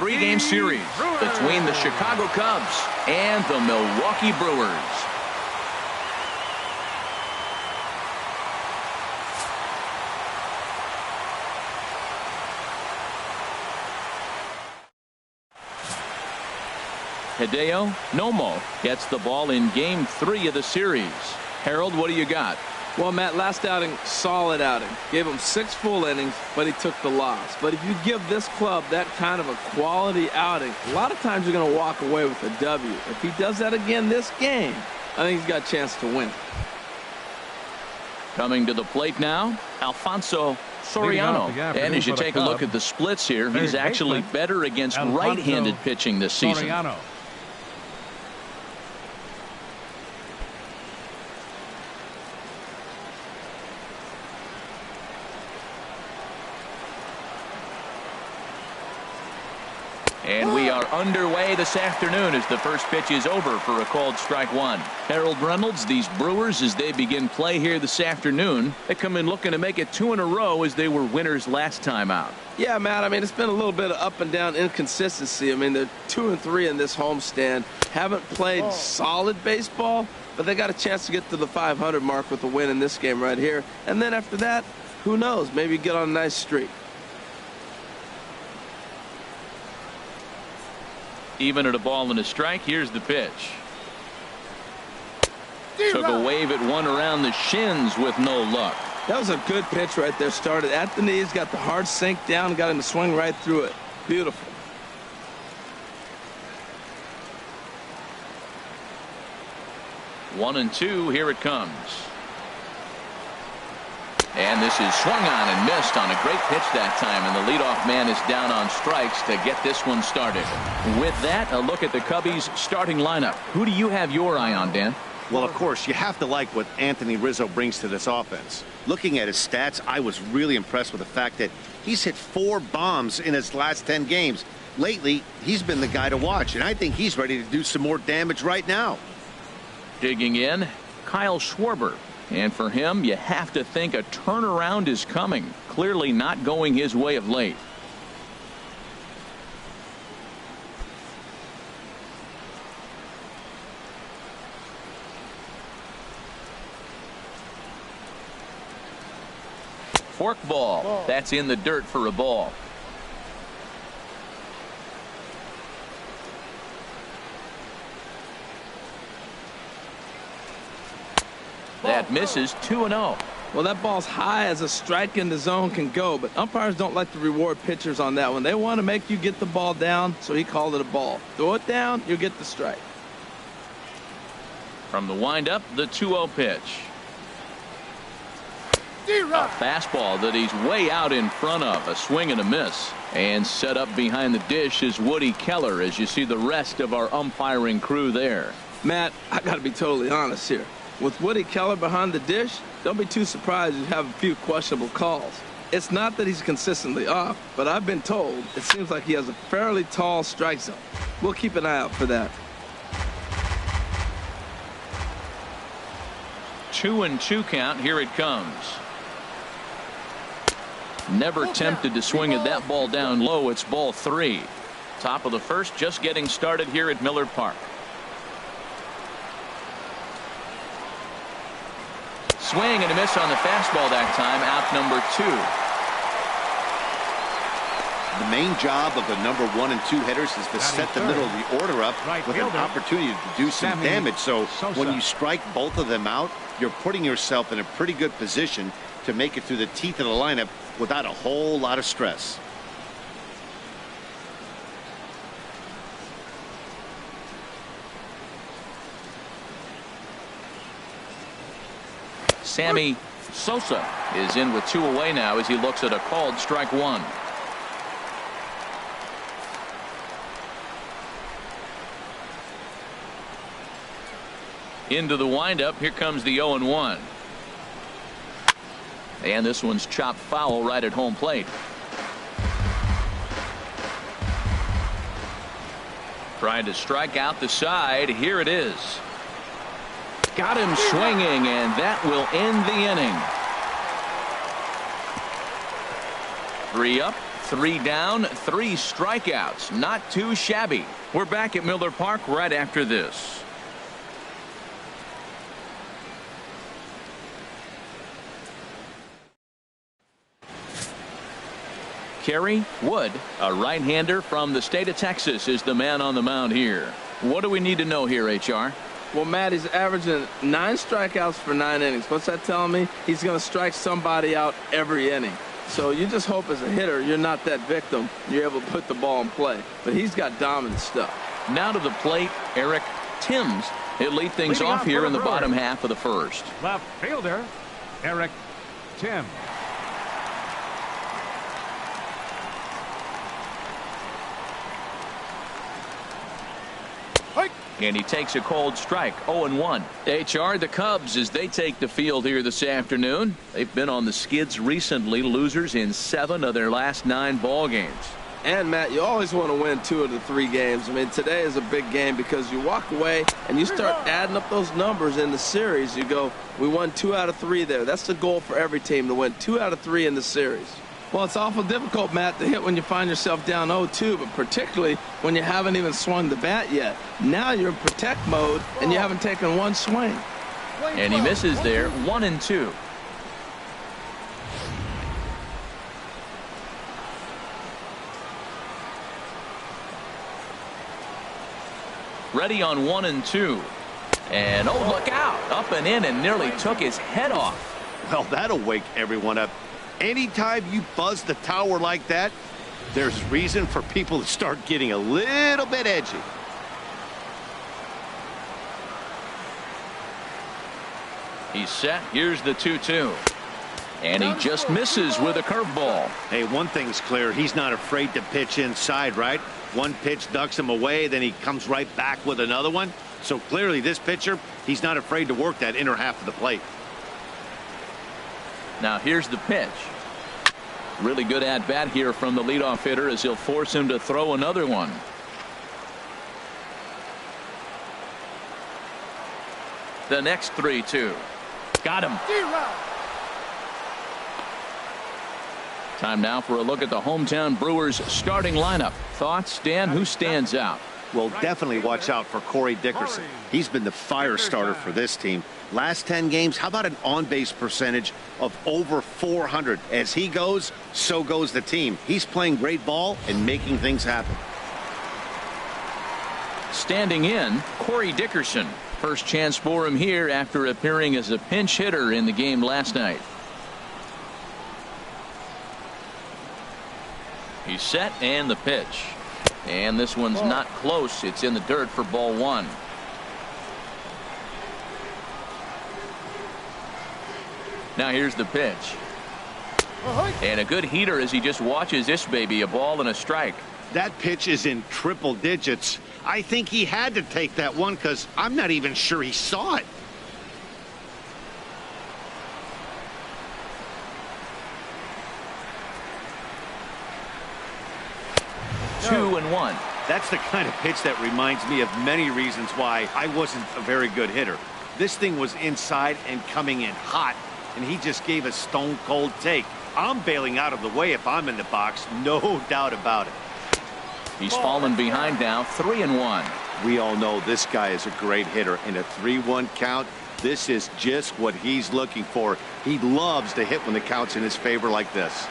three-game series between the Chicago Cubs and the Milwaukee Brewers. Hideo Nomo gets the ball in Game 3 of the series. Harold, what do you got? Well, Matt, last outing, solid outing. Gave him 6 full innings, but he took the loss. But if you give this club that kind of a quality outing, a lot of times you're going to walk away with a W. If he does that again this game, I think he's got a chance to win. Coming to the plate now, Alfonso Soriano. And as you take a look at the splits here, he's actually better against right-handed pitching this season. Soriano. And we are underway this afternoon as the first pitch is over for a called strike one. Harold Reynolds, these Brewers, as they begin play here this afternoon, they come in looking to make it 2 in a row as they were winners last time out. Yeah, Matt, I mean, it's been a little bit of up and down inconsistency. I mean, they're 2-3 in this homestand. Haven't played solid baseball, but they got a chance to get to the 500 mark with a win in this game right here. And then after that, who knows? Maybe get on a nice streak. Even at a ball and a strike, here's the pitch. Took a wave at one around the shins with no luck. That was a good pitch right there. Started at the knees, got the hard sink down, got him to swing right through it. Beautiful. 1-2, here it comes. And this is swung on and missed on a great pitch that time, and the leadoff man is down on strikes to get this one started. With that, a look at the Cubbies' starting lineup. Who do you have your eye on, Dan? Well, of course, you have to like what Anthony Rizzo brings to this offense. Looking at his stats, I was really impressed with the fact that he's hit 4 bombs in his last 10 games. Lately, he's been the guy to watch, and I think he's ready to do some more damage right now. Digging in, Kyle Schwarber. And for him, you have to think a turnaround is coming. Clearly not going his way of late. Fork ball. That's in the dirt for a ball. That misses 2-0. Well, that ball's high as a strike in the zone can go, but umpires don't like to reward pitchers on that one. They want to make you get the ball down, so he called it a ball. Throw it down, you'll get the strike. From the windup, the 2-0 pitch. A fastball that he's way out in front of. A swing and a miss. And set up behind the dish is Woody Keller, as you see the rest of our umpiring crew there. Matt, I got to be totally honest here. With Woody Keller behind the dish, don't be too surprised if you have a few questionable calls. It's not that he's consistently off, but I've been told it seems like he has a fairly tall strike zone. We'll keep an eye out for that. 2-2 count. Here it comes. Never tempted to swing at that ball down low. It's ball 3. Top of the first, just getting started here at Miller Park. Swing and a miss on the fastball that time. Out number 2. The main job of the number 1 and 2 hitters is to set the middle of the order up with an opportunity to do some damage. So when you strike both of them out, you're putting yourself in a pretty good position to make it through the teeth of the lineup without a whole lot of stress. Sammy Sosa is in with 2 away now as he looks at a called strike 1. Into the windup. Here comes the 0-1. And this one's chopped foul right at home plate. Trying to strike out the side. Here it is. Got him swinging, and that will end the inning. 3 up, 3 down, 3 strikeouts. Not too shabby. We're back at Miller Park right after this. Kerry Wood, a right-hander from the state of Texas, is the man on the mound here. What do we need to know here, HR? Well, Matt, he's averaging 9 strikeouts for 9 innings. What's that telling me? He's going to strike somebody out every inning. So you just hope as a hitter you're not that victim. You're able to put the ball in play. But he's got dominant stuff. Now to the plate, Eric Timms. He'll lead things off here in the bottom half of the first. Left fielder, Eric Timms. And he takes a cold strike, 0-1. HR, the Cubs, as they take the field here this afternoon. They've been on the skids recently, losers in 7 of their last 9 ball games. And, Matt, you always want to win 2 of the 3 games. I mean, today is a big game because you walk away and you start adding up those numbers in the series. You go, we won 2 out of 3 there. That's the goal for every team, to win 2 out of 3 in the series. Well, it's awful difficult, Matt, to hit when you find yourself down 0-2, but particularly when you haven't even swung the bat yet. Now you're in protect mode, and you haven't taken 1 swing. And he misses there, 1-2. Ready on 1-2. And, oh, look out. Up and in and nearly took his head off. Well, that'll wake everyone up. Anytime you buzz the tower like that, there's reason for people to start getting a little bit edgy. He's set. Here's the 2-2. And he just misses with a curveball. Hey, one thing's clear. He's not afraid to pitch inside, right? One pitch ducks him away, then he comes right back with another one. So clearly this pitcher, he's not afraid to work that inner half of the plate. Now here's the pitch. Really good at bat here from the leadoff hitter as he'll force him to throw another one. The next 3-2. Got him. Time now for a look at the hometown Brewers starting lineup. Thoughts, Dan? Who stands out? Well, definitely watch out for Corey Dickerson. He's been the fire starter for this team. Last 10 games, how about an on-base percentage of over 400? As he goes, so goes the team. He's playing great ball and making things happen. Standing in, Corey Dickerson. First chance for him here after appearing as a pinch hitter in the game last night. He's set, and the pitch. And this one's not close. It's in the dirt for ball 1. Now here's the pitch. And a good heater as he just watches this baby, a ball and a strike. That pitch is in triple digits. I think he had to take that one because I'm not even sure he saw it. Two and one. That's the kind of pitch that reminds me of many reasons why I wasn't a very good hitter. This thing was inside and coming in hot, and he just gave a stone-cold take. I'm bailing out of the way if I'm in the box, no doubt about it. He's fallen behind now, 3-1. We all know this guy is a great hitter. In a 3-1 count, this is just what he's looking for. He loves to hit when the count's in his favor like this.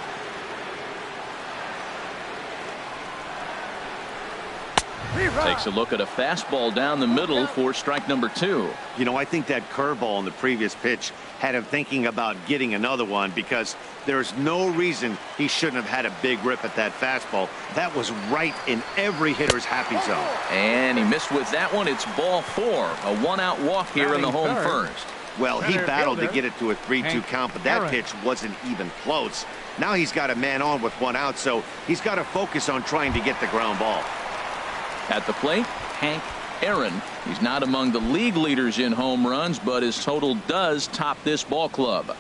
Takes a look at a fastball down the middle for strike number 2. You know, I think that curveball in the previous pitch had him thinking about getting another one because there's no reason he shouldn't have had a big rip at that fastball. That was right in every hitter's happy zone. And he missed with that one. It's ball 4. A one-out walk here in the home first. Well, he battled to get it to a 3-2 count, but that pitch wasn't even close. Now he's got a man on with 1 out, so he's got to focus on trying to get the ground ball. At the plate, Hank Aaron. He's not among the league leaders in home runs, but his total does top this ball club.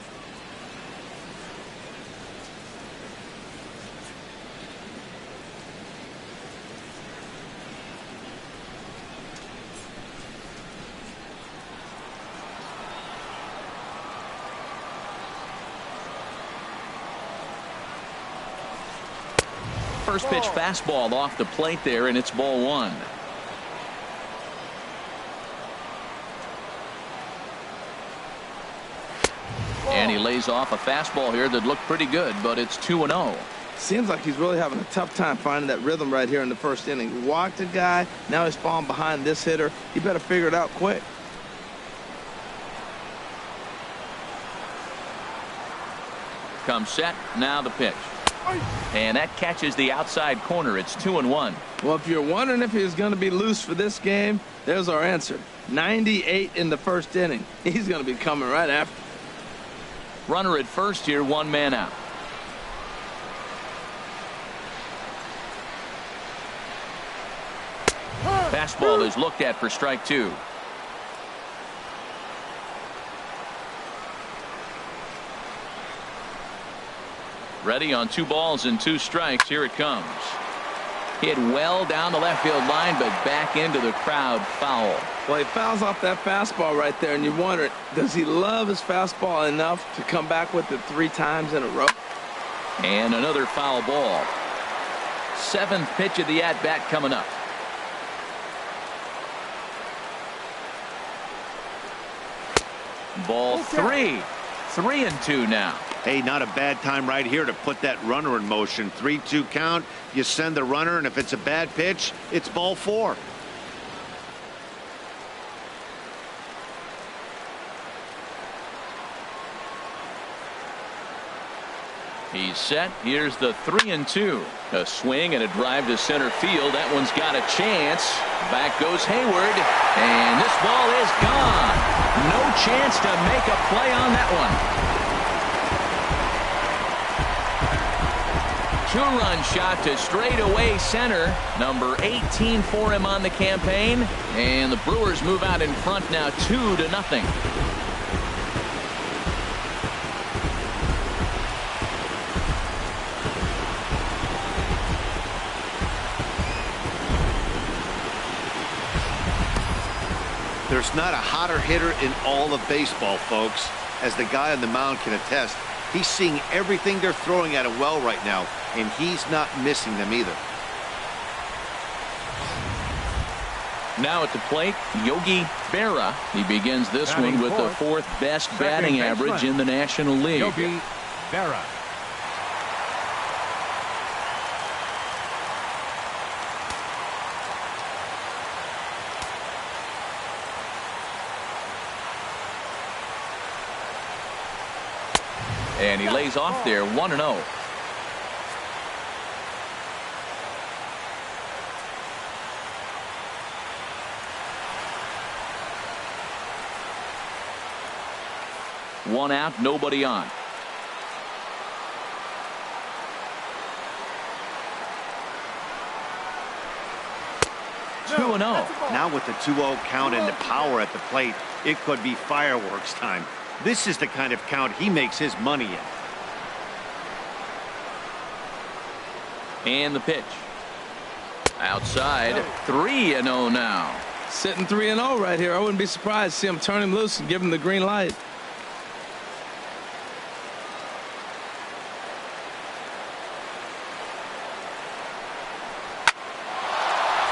First pitch fastball off the plate there, and it's ball one. And he lays off a fastball here that looked pretty good, but it's 2-0. Seems like he's really having a tough time finding that rhythm right here in the first inning. He walked a guy. Now he's falling behind this hitter. He better figure it out quick. Comes set. Now the pitch. And that catches the outside corner. It's 2-1. Well, if you're wondering if he's going to be loose for this game, there's our answer. 98 in the first inning. He's going to be coming right after. Runner at first here, one man out. Fastball is looked at for strike two. Ready on 2 balls and 2 strikes. Here it comes. Hit well down the left field line, but back into the crowd, foul. Well, he fouls off that fastball right there, and you wonder, does he love his fastball enough to come back with it 3 times in a row? And another foul ball. 7th pitch of the at-bat coming up. Ball 3. 3-2 now. Hey, not a bad time right here to put that runner in motion. 3-2 count. You send the runner, and if it's a bad pitch, it's ball 4. He's set. Here's the 3-2. A swing and a drive to center field. That one's got a chance. Back goes Hayward, and this ball is gone. No chance to make a play on that one. 2-run shot to straightaway center. Number 18 for him on the campaign. And the Brewers move out in front now 2-0. There's not a hotter hitter in all of baseball, folks. As the guy on the mound can attest, he's seeing everything they're throwing at him well right now, and he's not missing them either. Now at the plate, Yogi Berra. He begins this one with the 4th best batting average in the National League. Yogi Berra. And he lays off there, 1-0. One out, nobody on. Two and 0. Now with the 2-0 count and the power at the plate, it could be fireworks time. This is the kind of count he makes his money in. And the pitch. Outside, 3-0 now. Sitting 3-0 right here. I wouldn't be surprised to see him turn him loose and give him the green light.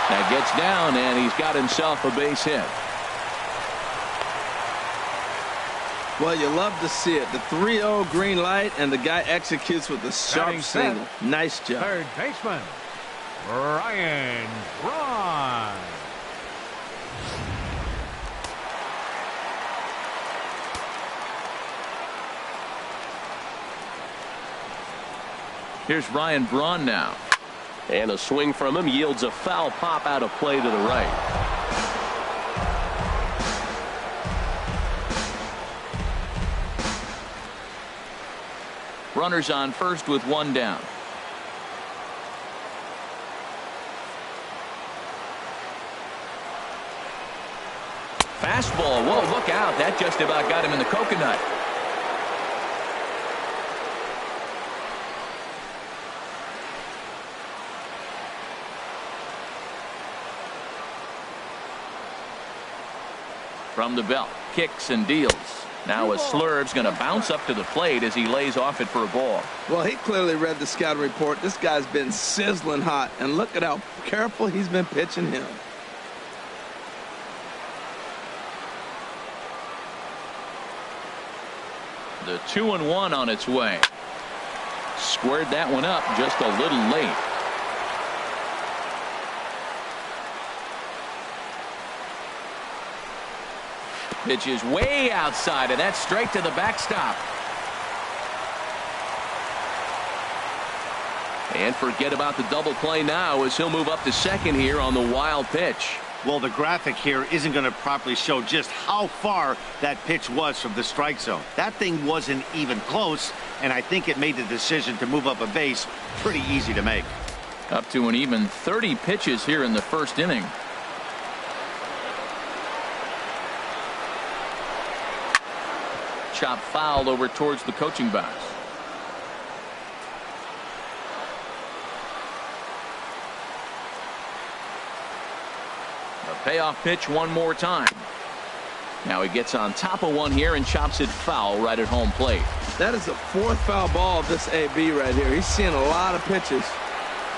That gets down, and he's got himself a base hit. Well, you love to see it. The 3-0 green light, and the guy executes with a sharp single. Nice job. Third baseman, Ryan Braun. Here's Ryan Braun now. And a swing from him yields a foul pop out of play to the right. Runners on first with one down. Fastball. Whoa, look out. That just about got him in the coconut. From the belt, kicks and deals. Now a slurve's going to bounce up to the plate as he lays off it for a ball. Well, he clearly read the scouting report. This guy's been sizzling hot, and look at how careful he's been pitching him. The 2-1 on its way. Squared that one up just a little late. Pitch is way outside, and that's straight to the backstop. And forget about the double play now as he'll move up to second here on the wild pitch. Well, the graphic here isn't going to properly show just how far that pitch was from the strike zone. That thing wasn't even close, and I think it made the decision to move up a base pretty easy to make. Up to an even 30 pitches here in the first inning. Chop foul over towards the coaching box. A payoff pitch one more time. Now he gets on top of one here and chops it foul right at home plate. That is the fourth foul ball of this AB right here. He's seeing a lot of pitches.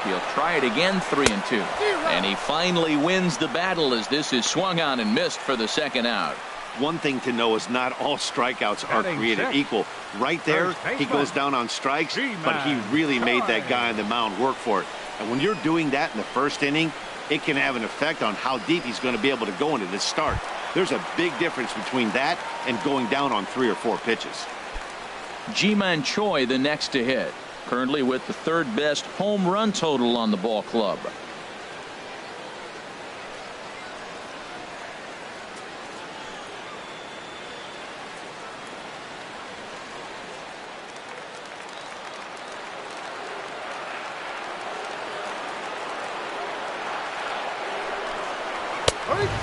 He'll try it again, 3-2. And he finally wins the battle as this is swung on and missed for the second out. One thing to know is not all strikeouts are created equal. Right there, he goes down on strikes, but he really made that guy on the mound work for it. And when you're doing that in the first inning, it can have an effect on how deep he's going to be able to go into this start. There's a big difference between that and going down on 3 or 4 pitches. Ji-Man Choi the next to hit, currently with the third best home run total on the ball club.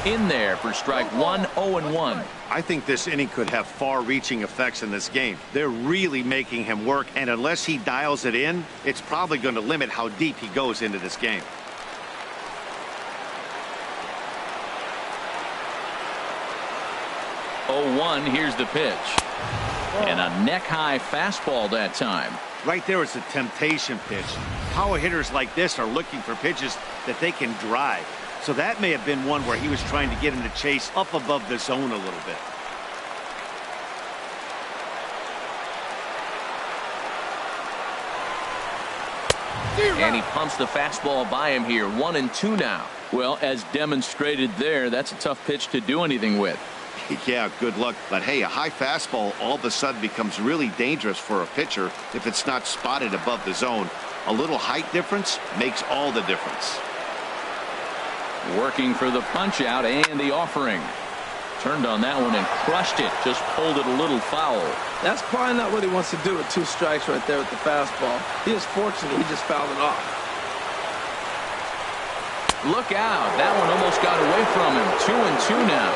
In there for strike one, 0-1. I think this inning could have far-reaching effects in this game. They're really making him work, and unless he dials it in, it's probably going to limit how deep he goes into this game. Here's the pitch. And a neck-high fastball that time. Right there is a temptation pitch. Power hitters like this are looking for pitches that they can drive. So that may have been one where he was trying to get him to chase up above the zone a little bit. And he pumps the fastball by him here. 1-2 now. Well, as demonstrated there, that's a tough pitch to do anything with. Yeah, good luck. But hey, a high fastball all of a sudden becomes really dangerous for a pitcher if it's not spotted above the zone. A little height difference makes all the difference. Working for the punch out and the offering. Turned on that one and crushed it. Just pulled it a little foul. That's probably not what he wants to do with 2 strikes right there with the fastball. He is fortunate he just fouled it off. Look out. That one almost got away from him. 2-2 now.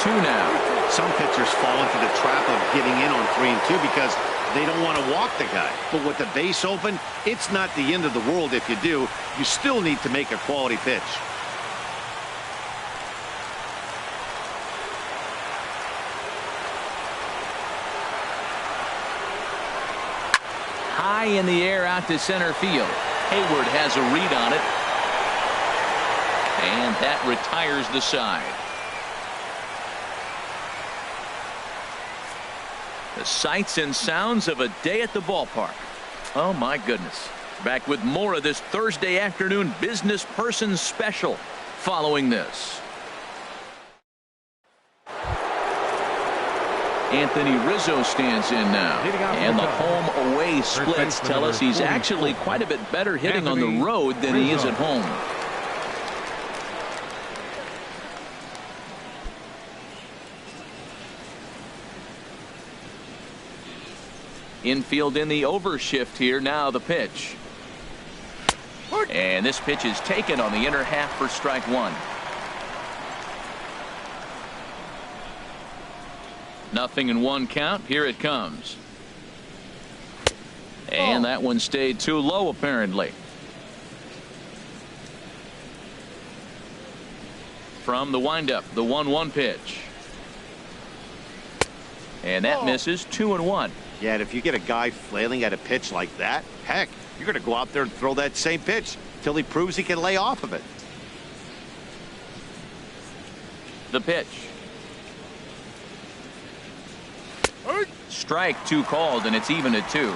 Now. Some pitchers fall into the trap of getting in on 3-2 because they don't want to walk the guy. But with the base open, it's not the end of the world if you do. You still need to make a quality pitch. High in the air out to center field. Hayward has a read on it. And that retires the side. The sights and sounds of a day at the ballpark. Oh, my goodness. Back with more of this Thursday afternoon business person special following this. Anthony Rizzo stands in now. And the home-away splits tell us he's actually quite a bit better hitting on the road than he is at home. Infield in the overshift here. Now the pitch. And this pitch is taken on the inner half for strike one. 0-1 count. Here it comes. And that one stayed too low, apparently. From the windup, the 1-1 pitch. And that misses. 2-1. Yeah, and if you get a guy flailing at a pitch like that, heck, you're going to go out there and throw that same pitch till he proves he can lay off of it. The pitch. Strike 2 called, and it's even at 2.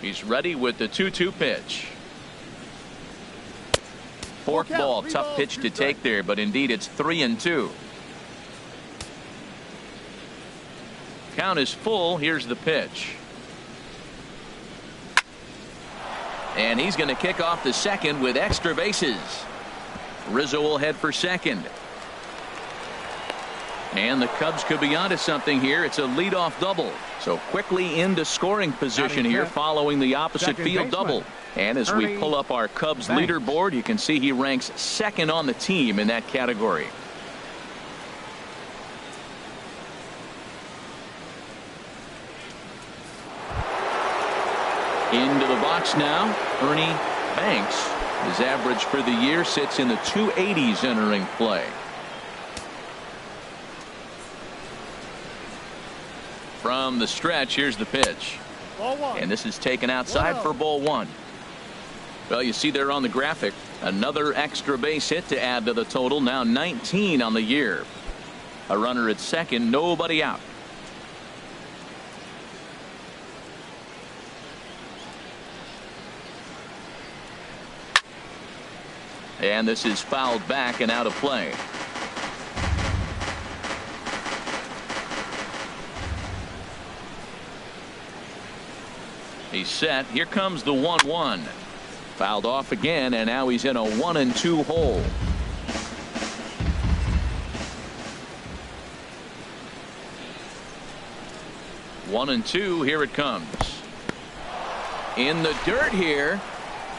He's ready with the 2-2 pitch. Fork ball, tough pitch to take there, but indeed it's 3-2. Count is full. Here's the pitch. And he's going to kick off the second with extra bases. Rizzo will head for second. And the Cubs could be onto something here. It's a leadoff double. So quickly into scoring position here following the opposite field double. And as we pull up our Cubs leaderboard, you can see he ranks second on the team in that category. Into the box now, Ernie Banks. His average for the year sits in the 280s entering play. From the stretch, here's the pitch. And this is taken outside for ball 1. Well, you see there on the graphic, another extra base hit to add to the total. Now 19 on the year. A runner at second, nobody out. And this is fouled back and out of play. He's set. Here comes the 1-1. Fouled off again, and now he's in a 1-2 hole. One and two. Here it comes. In the dirt here.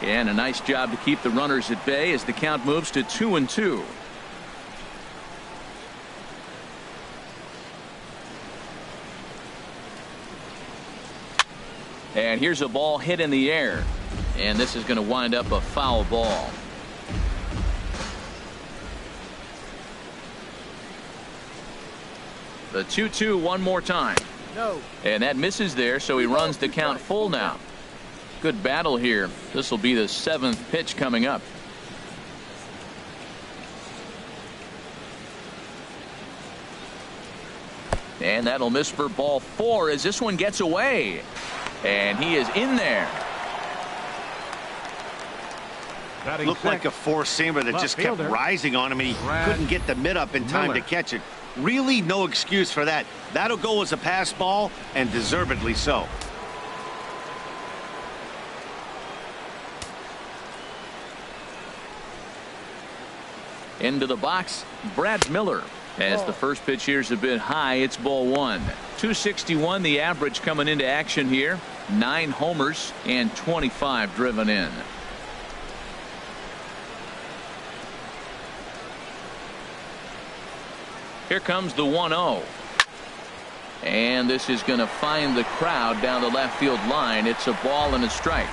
And a nice job to keep the runners at bay as the count moves to 2-2. And here's a ball hit in the air. And this is going to wind up a foul ball. The 2-2 one more time. No. And that misses there, so he runs the count full now. Good battle here. This will be the 7th pitch coming up. And that'll miss for ball 4 as this one gets away. And he is in there. Looked like a four-seamer that just kept rising on him, and he couldn't get the mid up in time to catch it. Really no excuse for that. That'll go as a pass ball, and deservedly so. Into the box, Brad Miller. As the first pitch here's a bit high, it's ball 1. 261 the average coming into action here. 9 homers and 25 driven in. Here comes the 1-0. And this is going to find the crowd down the left field line. It's a ball and a strike.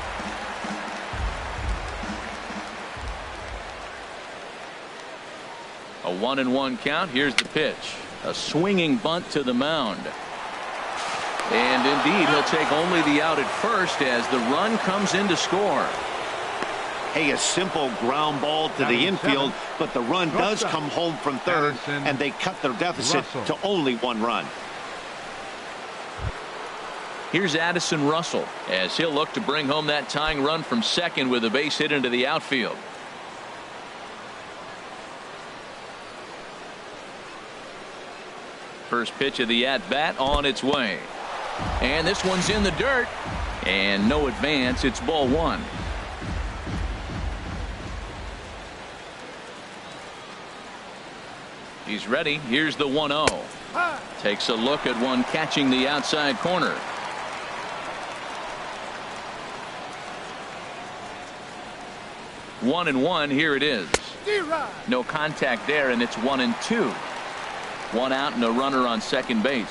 A 1-1 count. Here's the pitch. A swinging bunt to the mound. And indeed, he'll take only the out at first as the run comes in to score. Hey, a simple ground ball to the infield, but the run does come home from third, and they cut their deficit to only 1 run. Here's Addison Russell as he'll look to bring home that tying run from second with a base hit into the outfield. First pitch of the at-bat on its way. And this one's in the dirt. And no advance. It's ball 1. He's ready. Here's the 1-0. Takes a look at one catching the outside corner. One and one. Here it is. No contact there, and it's 1-2. One out and a runner on second base.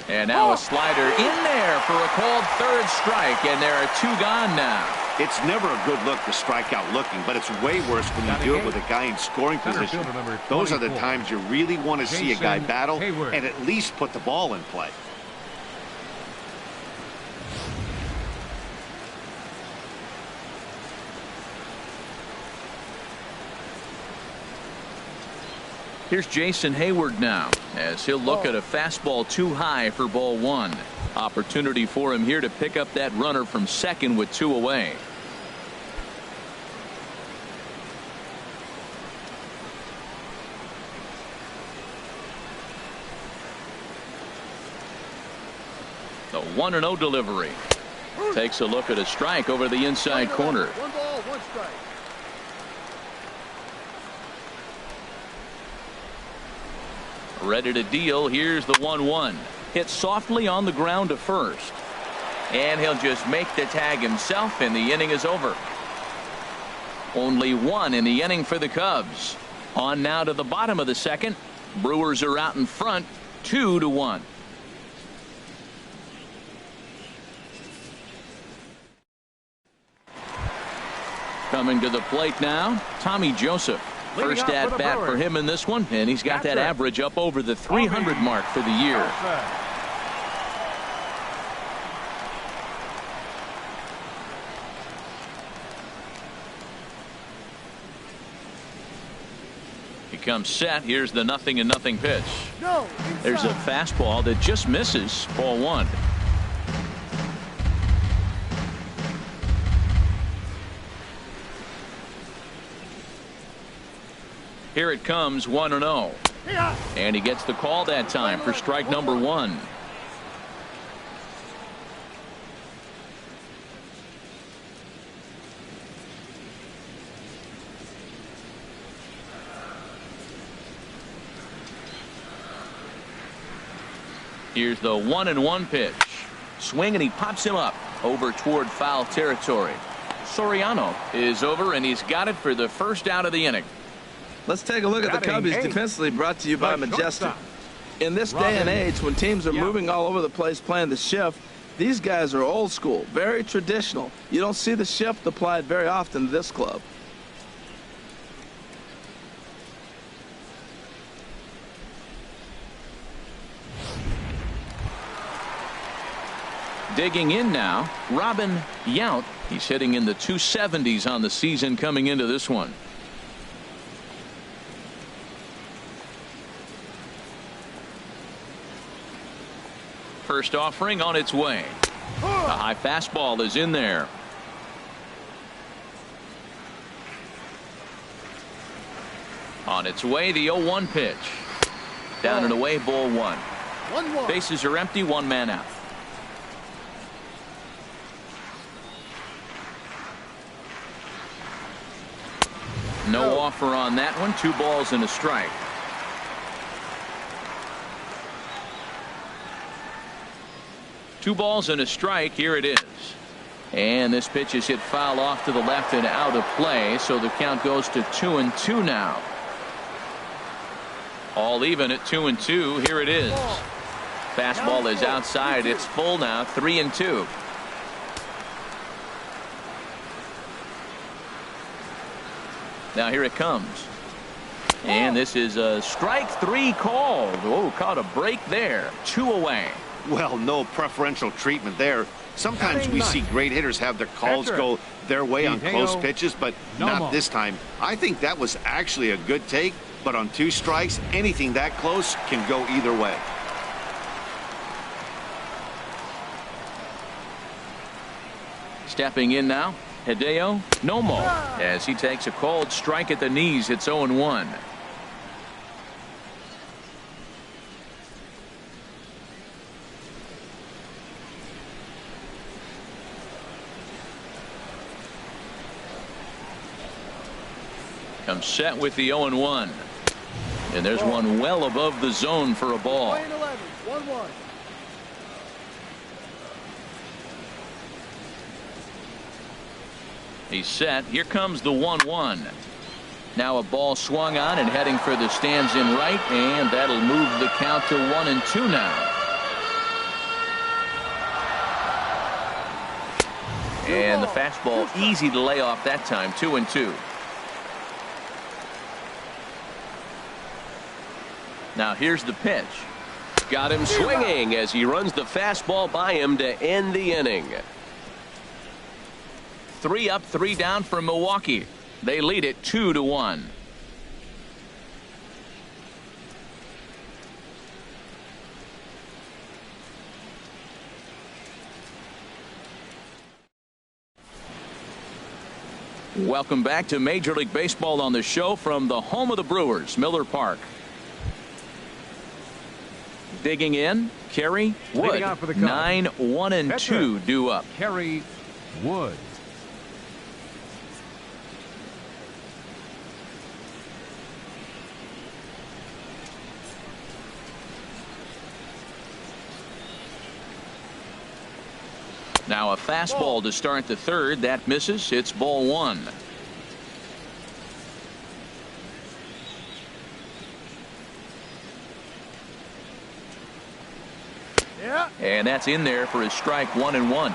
And now a slider in there for a called third strike, and there are two gone now. It's never a good look to strike out looking, but it's way worse when you do it with a guy in scoring position. Those are the times you really want to see a guy battle and at least put the ball in play. Here's Jason Hayward now, as he'll look at a fastball too high for ball one. Opportunity for him here to pick up that runner from second with two away. The 1-0 delivery. Takes a look at a strike over the inside corner. 1 ball, 1 strike. Ready to deal. Here's the 1-1. Hit softly on the ground to first. And he'll just make the tag himself, and the inning is over. Only one in the inning for the Cubs. On now to the bottom of the second. Brewers are out in front, 2-1. Coming to the plate now, Tommy Joseph. First at bat for him in this one, and he's got that average up over the 300 mark for the year. He comes set. Here's the 0-0 pitch. There's a fastball that just misses. Ball one. Here it comes, 1-0. And he gets the call that time for strike number one. Here's the 1-1 pitch. Swing, and he pops him up over toward foul territory. Soriano is over, and he's got it for the first out of the inning. Let's take a look at the Cubbies defensively, brought to you by Majestic. In this day and age, when teams are moving all over the place playing the shift, these guys are old school, very traditional. You don't see the shift applied very often to this club. Digging in now, Robin Yount. He's hitting in the 270s on the season coming into this one. First offering on its way. A high fastball is in there. On its way, the 0-1 pitch. Down and away, ball one. Bases are empty, one man out. No offer on that one. 2 balls and a strike. Two balls and a strike. Here it is. And this pitch is hit foul off to the left and out of play. So the count goes to 2-2 now. All even at 2-2. Here it is. Fastball is outside. It's full now. 3-2. Now here it comes. And this is a strike 3 called. Oh, caught a break there. 2 away. Well, no preferential treatment there. Sometimes we see great hitters have their calls go their way on close pitches, but not this time. I think that was actually a good take, but on 2 strikes, anything that close can go either way. Stepping in now, Hideo Nomo, as he takes a called strike at the knees. It's 0-1. Comes set with the 0-1. And there's one well above the zone for a ball. 1-1. He's set. Here comes the 1-1. Now a ball swung on and heading for the stands in right, and that'll move the count to 1-2 now. And the fastball easy to lay off that time. 2-2. Now here's the pitch. Got him swinging as he runs the fastball by him to end the inning. 3 up, 3 down for Milwaukee. They lead it 2-1. Welcome back to Major League Baseball on the show from the home of the Brewers, Miller Park. Digging in, Kerry Wood. 9-1-2 due up. Kerry Wood. Now a fastball to start the third. That misses. It's ball 1. Yeah. And that's in there for his strike 1-1.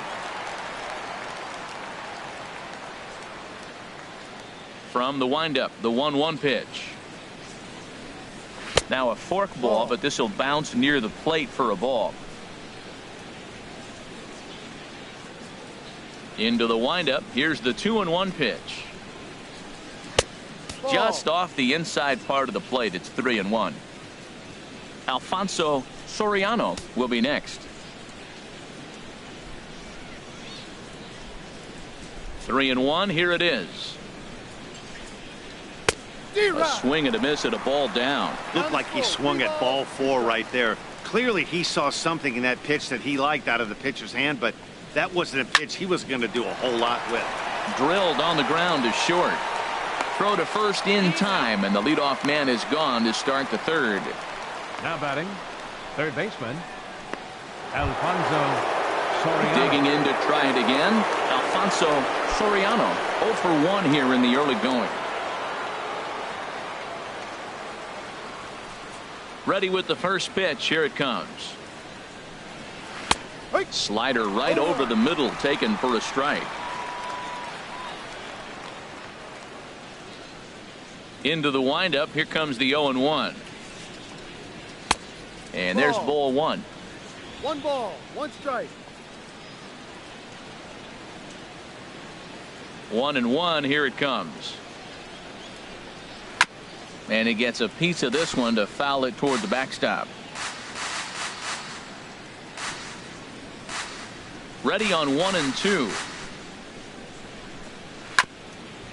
From the windup, the 1-1 pitch. Now a fork ball, but this will bounce near the plate for a ball. Into the windup. Here's the 2-1 pitch. Just off the inside part of the plate. It's 3-1. Alfonso Soriano will be next. 3-1. Here it is. A swing and a miss at a ball down. Looked like he swung at ball 4 right there. Clearly he saw something in that pitch that he liked out of the pitcher's hand, but that wasn't a pitch he was going to do a whole lot with. Drilled on the ground to short. Throw to first in time, and the leadoff man is gone to start the third. Now batting, third baseman, Alfonso Soriano. Digging in to try it again, Alfonso Soriano. 0 for 1 here in the early going. Ready with the first pitch. Here it comes. Slider right over the middle, taken for a strike. Into the windup. Here comes the 0-1. And there's ball 1. 1 ball, 1 strike. 1-1. Here it comes. And he gets a piece of this one to foul it toward the backstop. Ready on 1-2.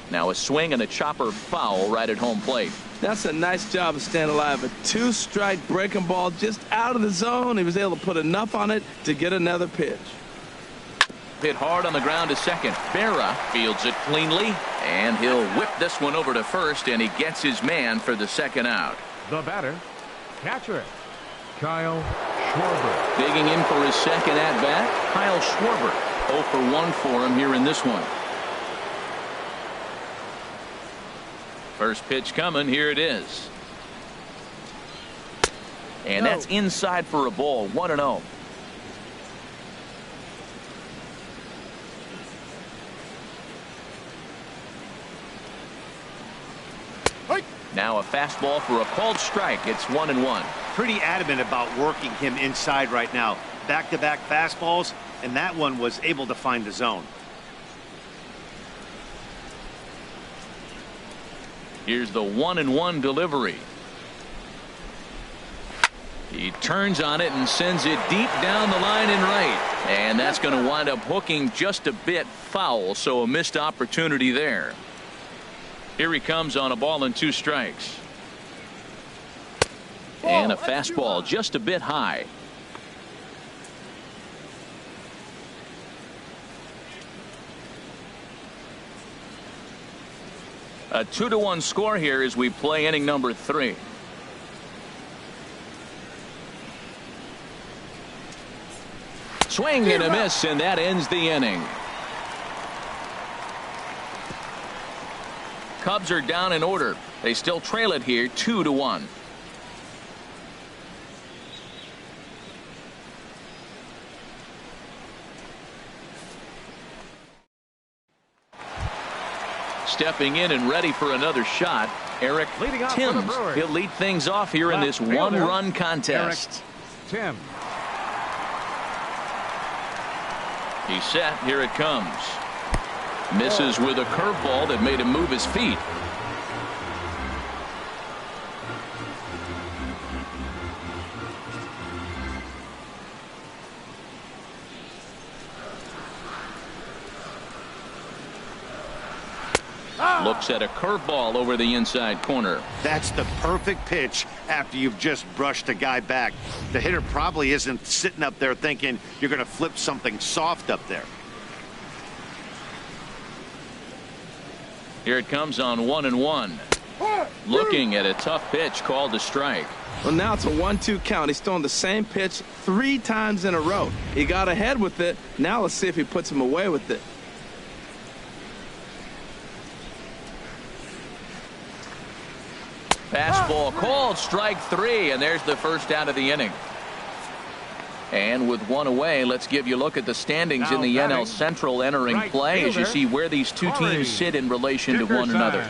Now a swing and a chopper foul right at home plate. That's a nice job of staying alive. A 2-strike breaking ball just out of the zone. He was able to put enough on it to get another pitch. Hit hard on the ground to second. Berra fields it cleanly, and he'll whip this one over to first, and he gets his man for the second out. The batter, catcher, Kyle Schwarber. Digging in for his second at bat, Kyle Schwarber. 0 for 1 for him here in this one. First pitch coming. Here it is. And that's inside for a ball. 1-0. Now a fastball for a called strike. It's 1-1. Pretty adamant about working him inside right now. Back-to-back fastballs, and that one was able to find the zone. Here's the 1-1 delivery. He turns on it and sends it deep down the line in right. And that's going to wind up hooking just a bit foul, so a missed opportunity there. Here he comes on a ball and 2 strikes. And a fastball just a bit high. A 2-1 score here as we play inning number 3. Swing and a miss, and that ends the inning. Cubs are down in order. They still trail it here 2-1. Stepping in and ready for another shot, Eric Timms. He'll lead things off here in this one-run contest. Tim. He's set. Here it comes. Misses with a curveball that made him move his feet. Looks at a curveball over the inside corner. That's the perfect pitch after you've just brushed a guy back. The hitter probably isn't sitting up there thinking you're going to flip something soft up there. Here it comes on 1-1. Looking at a tough pitch called a strike. Well, now it's a 1-2 count. He's throwing the same pitch 3 times in a row. He got ahead with it. Now let's see if he puts him away with it. Fastball called strike 3, and there's the first out of the inning. And with one away, let's give you a look at the standings in the NL Central entering play as you see where these two teams sit in relation to one another.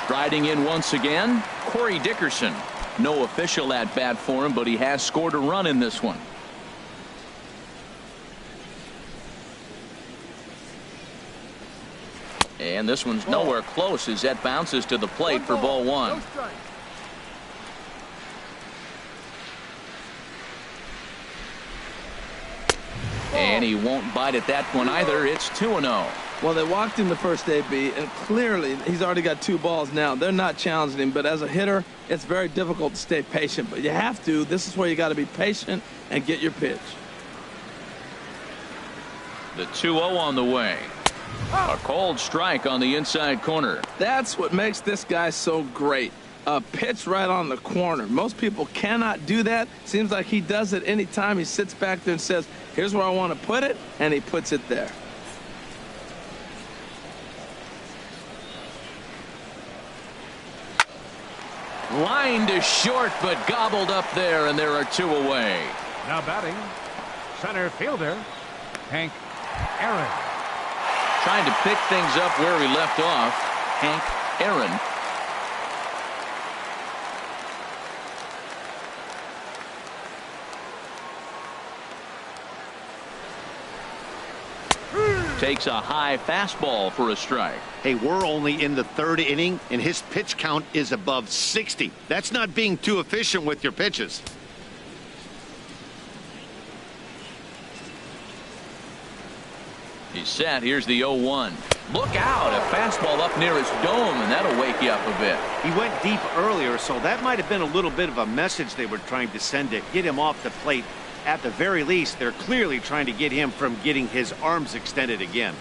Striding in once again, Corey Dickerson. No official at bat for him, but he has scored a run in this one. And this one's nowhere close as that bounces to the plate for ball 1. And he won't bite at that one either. It's 2-0. Well, they walked in the first AB, and clearly he's already got 2 balls now. They're not challenging him, but as a hitter, it's very difficult to stay patient. But you have to. This is where you got to be patient and get your pitch. The 2-0 on the way. A cold strike on the inside corner. That's what makes this guy so great. A pitch right on the corner. Most people cannot do that. Seems like he does it anytime he sits back there and says, here's where I want to put it, and he puts it there. Line to short, but gobbled up there, and there are 2 away. Now batting, center fielder, Hank Aaron. Trying to pick things up where he left off, Hank Aaron. Takes a high fastball for a strike. Hey, we're only in the 3rd inning, and his pitch count is above 60. That's not being too efficient with your pitches. He's set. Here's the 0-1. Look out. A fastball up near his dome, and that'll wake you up a bit. He went deep earlier, so that might have been a little bit of a message they were trying to send to get him off the plate. At the very least, they're clearly trying to get him from getting his arms extended again.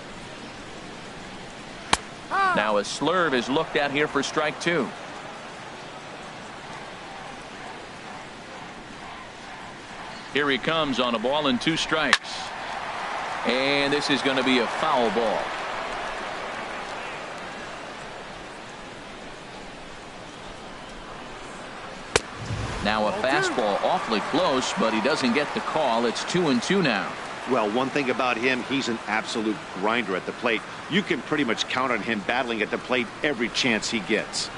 Now a slurve is looked at here for strike 2. Here he comes on a ball and 2 strikes. And this is going to be a foul ball. Now a fastball awfully close, but he doesn't get the call. It's 2-2 now. Well, one thing about him, he's an absolute grinder at the plate. You can pretty much count on him battling at the plate every chance he gets.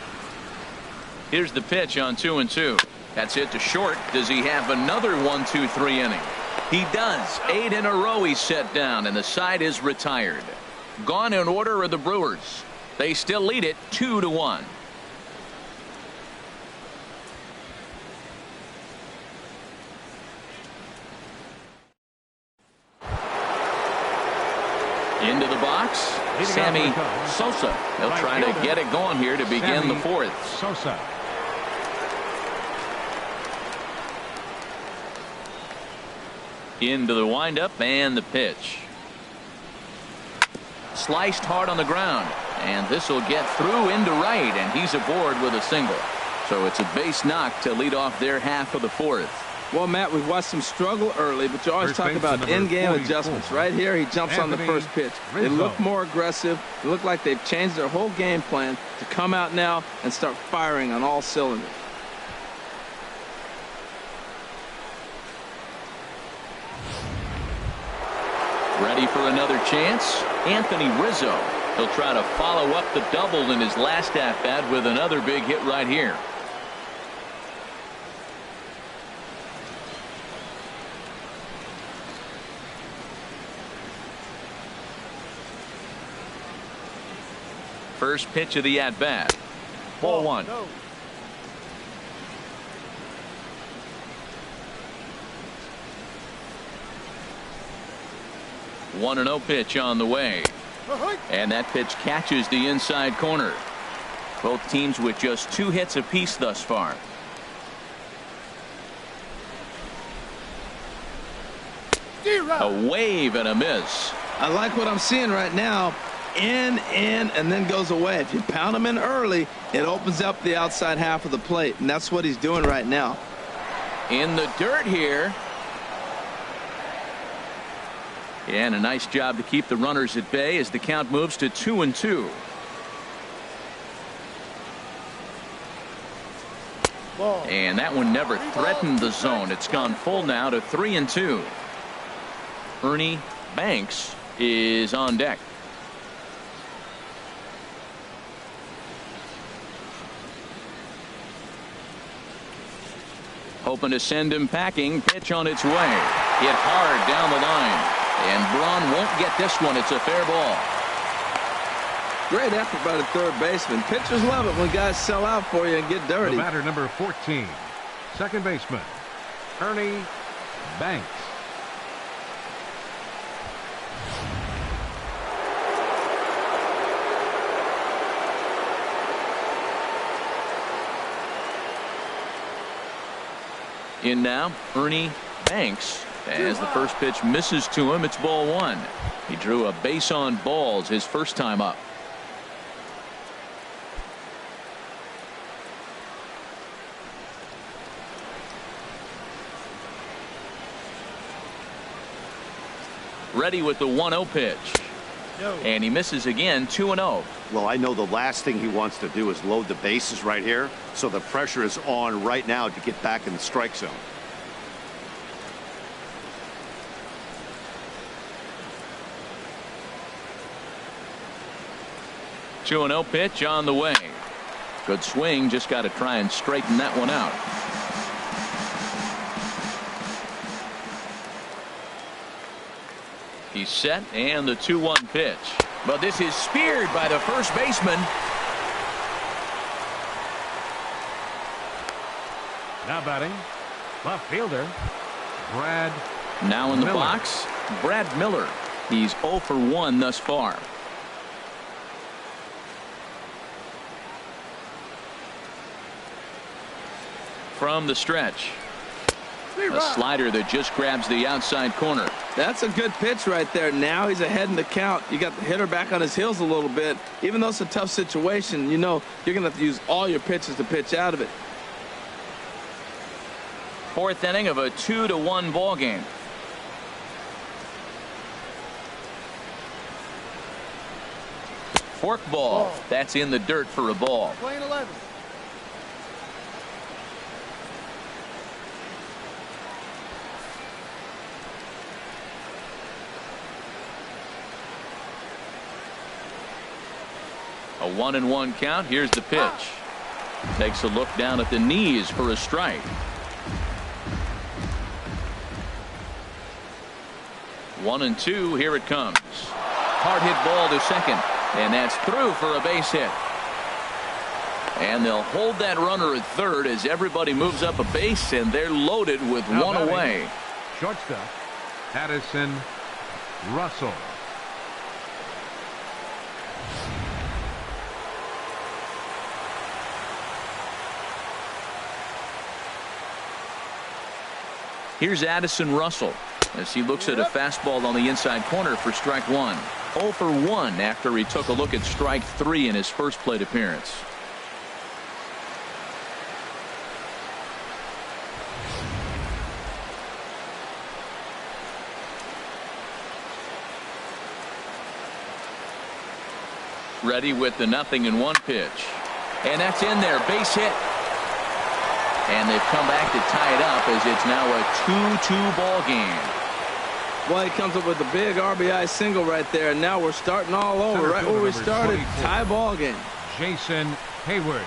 Here's the pitch on 2-2. That's hit to short. Does he have another 1-2-3 inning? He does. 8 in a row he's set down, and the side is retired. Gone in order are the Brewers. They still lead it 2-1. Into the box, Sammy Sosa. They'll try to get it going here to begin the 4th. Sosa. Into the windup and the pitch. Sliced hard on the ground, and this will get through into right, and he's aboard with a single. So it's a base knock to lead off their half of the 4th. Well, Matt, we've watched him struggle early, but you always talk about in-game adjustments. Right here, he jumps on the first pitch. They look more aggressive. They look like they've changed their whole game plan to come out now and start firing on all cylinders. Ready for another chance? Anthony Rizzo. He'll try to follow up the double in his last at-bat with another big hit right here. First pitch of the at-bat. Ball one. No. 1-0 pitch on the way. And that pitch catches the inside corner. Both teams with just 2 hits apiece thus far. A wave and a miss. I like what I'm seeing right now. In, and then goes away. If you pound him in early, it opens up the outside half of the plate, and that's what he's doing right now. In the dirt here. And a nice job to keep the runners at bay as the count moves to 2-2. And that one never threatened the zone. It's gone full now to 3-2. Ernie Banks is on deck. Hoping to send him packing. Pitch on its way. Hit hard down the line. And Braun won't get this one. It's a fair ball. Great effort by the third baseman. Pitchers love it when guys sell out for you and get dirty. The batter, number 14, second baseman, Ernie Banks. In now, Ernie Banks. As the first pitch misses to him, it's ball one. He drew a base on balls his first time up. Ready with the 1-0 pitch. And he misses again. 2-0. Well, I know the last thing he wants to do is load the bases right here, so the pressure is on right now to get back in the strike zone. Two 2-0 pitch on the way. Good swing. Just got to try and straighten that one out. He's set, and the 2-1 pitch. But this is speared by the first baseman. Now batting, left fielder, Brad. Now in the Miller. box, Brad Miller. He's 0 for 1 thus far. From the stretch. A slider that just grabs the outside corner. That's a good pitch right there. Now he's ahead in the count. You got the hitter back on his heels a little bit. Even though it's a tough situation, you know you're going to have to use all your pitches to pitch out of it. Fourth inning of a 2-1 ball game. Fork ball. That's in the dirt for a ball. Playing 11. A 1-1 count. Here's the pitch. Takes a look down at the knees for a strike. 1-2. Here it comes. Hard hit ball to second. And that's through for a base hit. And they'll hold that runner at third as everybody moves up a base, and they're loaded with Now one batting, away. Shortstop, Addison Russell. Here's Addison Russell as he looks at a fastball on the inside corner for strike one. 0 for 1 after he took a look at strike 3 in his first plate appearance. ready with the 0-1 pitch. And that's in there. Base hit. And they've come back to tie it up as it's now a 2-2 ball game. Well, he comes up with a big RBI single right there, and now we're starting all over, right where we started. Tie ball game. Jason Hayward.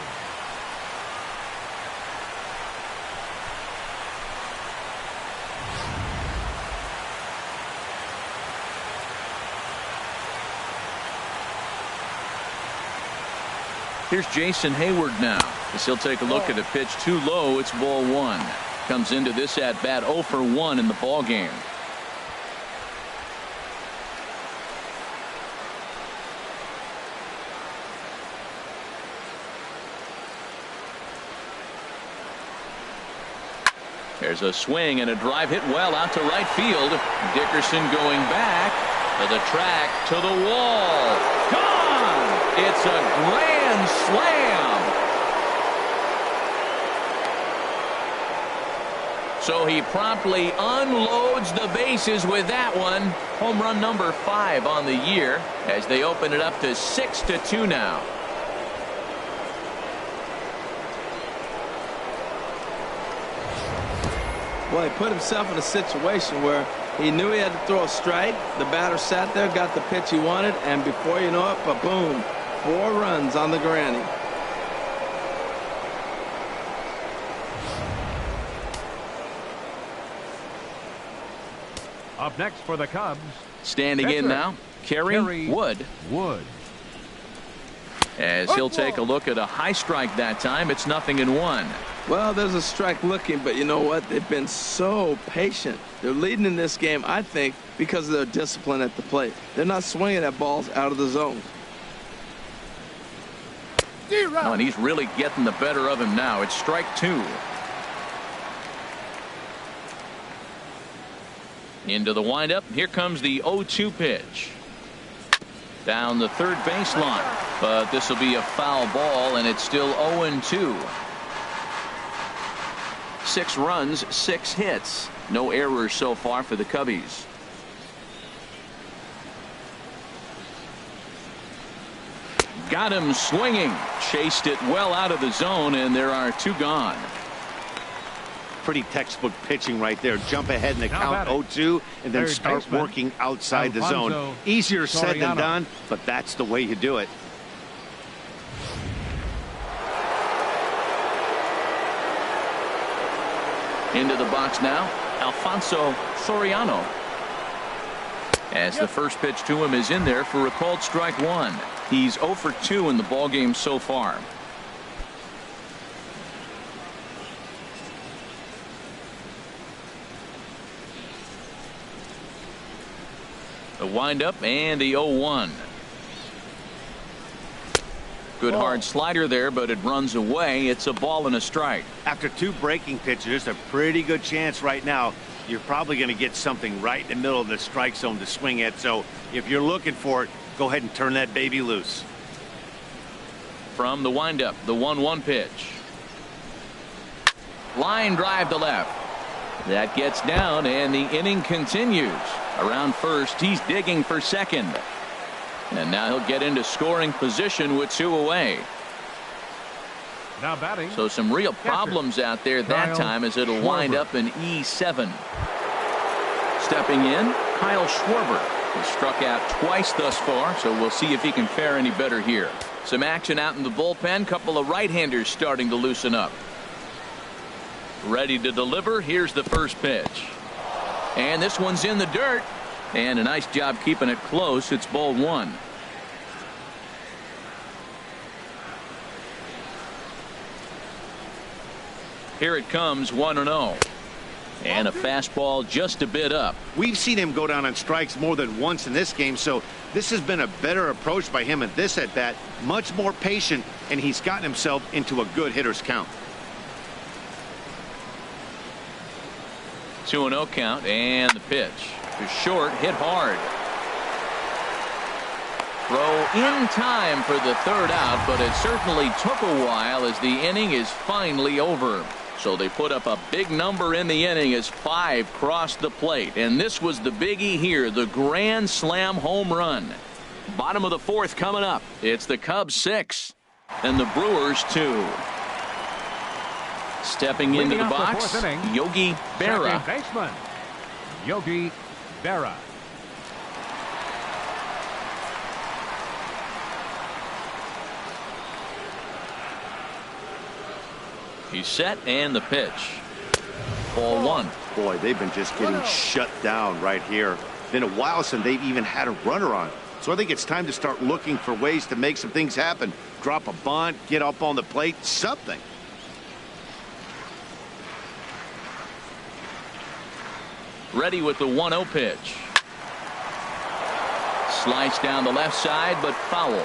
Here's Jason Hayward now, as he'll take a look at a pitch too low. It's ball one. Comes into this at bat 0 for 1 in the ball game. There's a swing and a drive hit well out to right field. Dickerson going back to the track, to the wall. Gone! It's a grand slam. So he promptly unloads the bases with that one. Home run number 5 on the year as they open it up to 6-2 now. Well, he put himself in a situation where he knew he had to throw a strike. The batter sat there, got the pitch he wanted, and before you know it, ba-boom, 4 runs on the granny. Up next for the Cubs. Standing in now, Kerry Wood. As he'll take a look at a high strike that time. It's 0-1. Well, there's a strike looking, but you know what? They've been so patient. They're leading in this game, I think, because of their discipline at the plate. They're not swinging at balls out of the zone. Oh, and he's really getting the better of him now. It's strike 2. Into the windup. Here comes the 0-2 pitch. Down the third baseline. But this will be a foul ball, and it's still 0-2. 6 runs, 6 hits. No errors so far for the Cubbies. Got him swinging. Chased it well out of the zone, and there are 2 gone. Pretty textbook pitching right there. Jump ahead in the count 0-2 and then start working outside the zone. Easier said than done, but that's the way you do it. Into the box now, Alfonso Soriano. As the first pitch to him is in there for a called strike 1. He's 0 for 2 in the ballgame so far. The windup and the 0-1. Good hard slider there, but it runs away. It's a ball and a strike. After 2 breaking pitches, there's a pretty good chance right now you're probably going to get something right in the middle of the strike zone to swing at. So if you're looking for it, go ahead and turn that baby loose. From the windup, the 1-1 pitch. Line drive to left. That gets down, and the inning continues. Around first, he's digging for second. And now he'll get into scoring position with 2 away. Now batting. So some real problems out there that time as it'll wind up in E7. Stepping in, Kyle Schwarber. He's struck out twice thus far, so we'll see if he can fare any better here. Some action out in the bullpen. Couple of right-handers starting to loosen up. Ready to deliver. Here's the first pitch. And this one's in the dirt. And a nice job keeping it close. It's ball 1. Here it comes, 1-0. And a fastball just a bit up. We've seen him go down on strikes more than once in this game, so this has been a better approach by him at this at bat. Much more patient, and he's gotten himself into a good hitter's count. 2-0 count, and the pitch. To short, hit hard. Throw in time for the 3rd out, but it certainly took a while as the inning is finally over. So they put up a big number in the inning as 5 crossed the plate. And this was the biggie here, the grand slam home run. Bottom of the fourth coming up. It's the Cubs 6 and the Brewers 2. Stepping into the box, Yogi Berra. Second baseman, Yogi Berra. He's set and the pitch. Ball one. Boy, they've been just getting shut down right here. Been a while since they've even had a runner on. So I think it's time to start looking for ways to make some things happen. Drop a bunt, get up on the plate, something. Ready with the 1-0 pitch. Slice down the left side, but foul.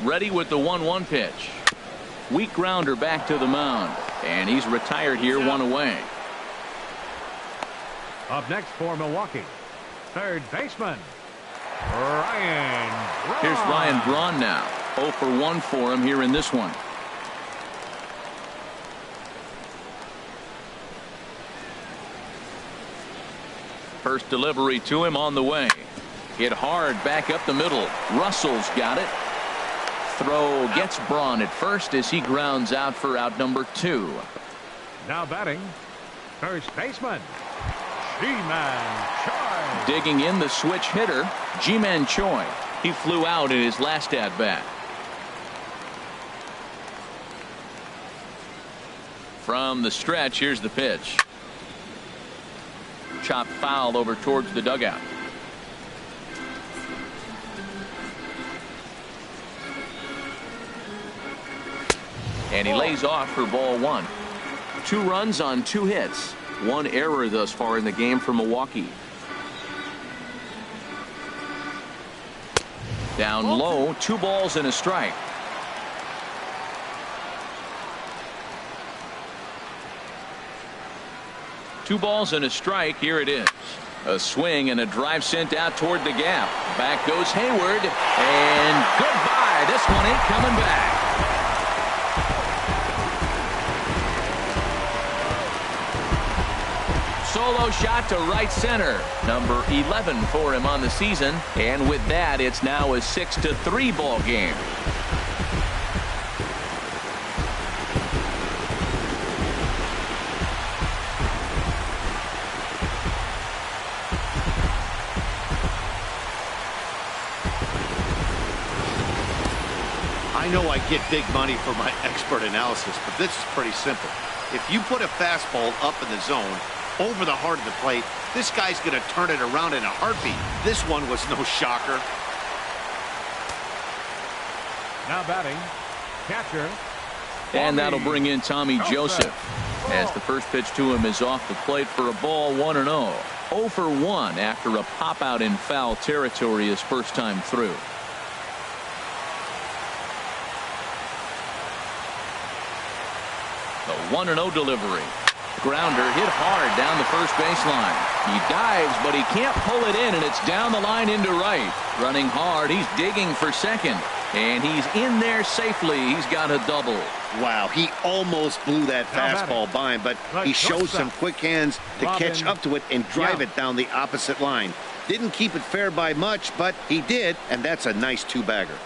Ready with the 1-1 pitch. Weak grounder back to the mound. And he's retired here, 1 away. Up next for Milwaukee, third baseman, Ryan Braun. Here's Ryan Braun now. 0 for 1 for him here in this one. First delivery to him on the way. Hit hard back up the middle. Russell's got it. Throw gets Braun at first as he grounds out for out number 2. Now batting, first baseman, Ji-Man Choi. Digging in the switch hitter, Ji-Man Choi. He flew out in his last at bat. From the stretch, here's the pitch. Chopped foul over towards the dugout. And he lays off for ball 1. 2 runs on 2 hits. 1 error thus far in the game for Milwaukee. Down low, 2 balls and a strike. Two balls and a strike. Here it is. A swing and a drive sent out toward the gap. Back goes Hayward. And goodbye. This one ain't coming back. Solo shot to right center. Number 11 for him on the season. And with that, it's now a 6-3 ball game. I know I get big money for my expert analysis, but this is pretty simple. If you put a fastball up in the zone, over the heart of the plate, this guy's going to turn it around in a heartbeat. This one was no shocker. Now batting, catcher. And that'll bring in Tommy Joseph. As the first pitch to him is off the plate for a ball 1-0. 0 for 1 after a pop out in foul territory his first time through. The 1-0 delivery. Grounder hit hard down the first baseline. He dives, but he can't pull it in, and it's down the line into right. Running hard, he's digging for second, and he's in there safely. He's got a double. Wow, he almost blew that fastball by him, but he shows some quick hands to catch up to it and drive it down the opposite line. Didn't keep it fair by much, but he did, and that's a nice 2-bagger.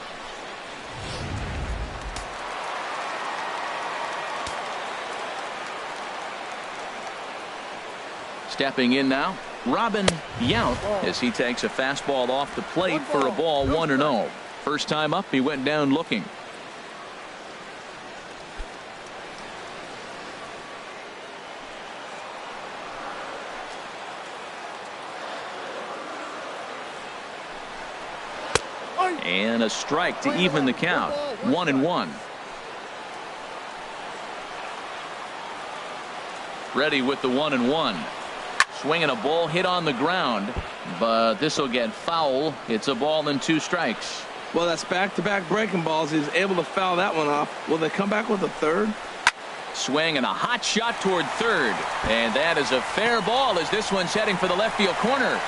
Stepping in now, Robin Yount, as he takes a fastball off the plate for a ball 1-0. First time up, he went down looking. And a strike to even the count. 1-1. Ready with the 1-1. Swinging a ball hit on the ground, but this will get foul. It's a ball and 2 strikes. Well, that's back-to-back breaking balls. He's able to foul that one off. Will they come back with a third? Swing and a hot shot toward third. And that is a fair ball as this one's heading for the left field corner.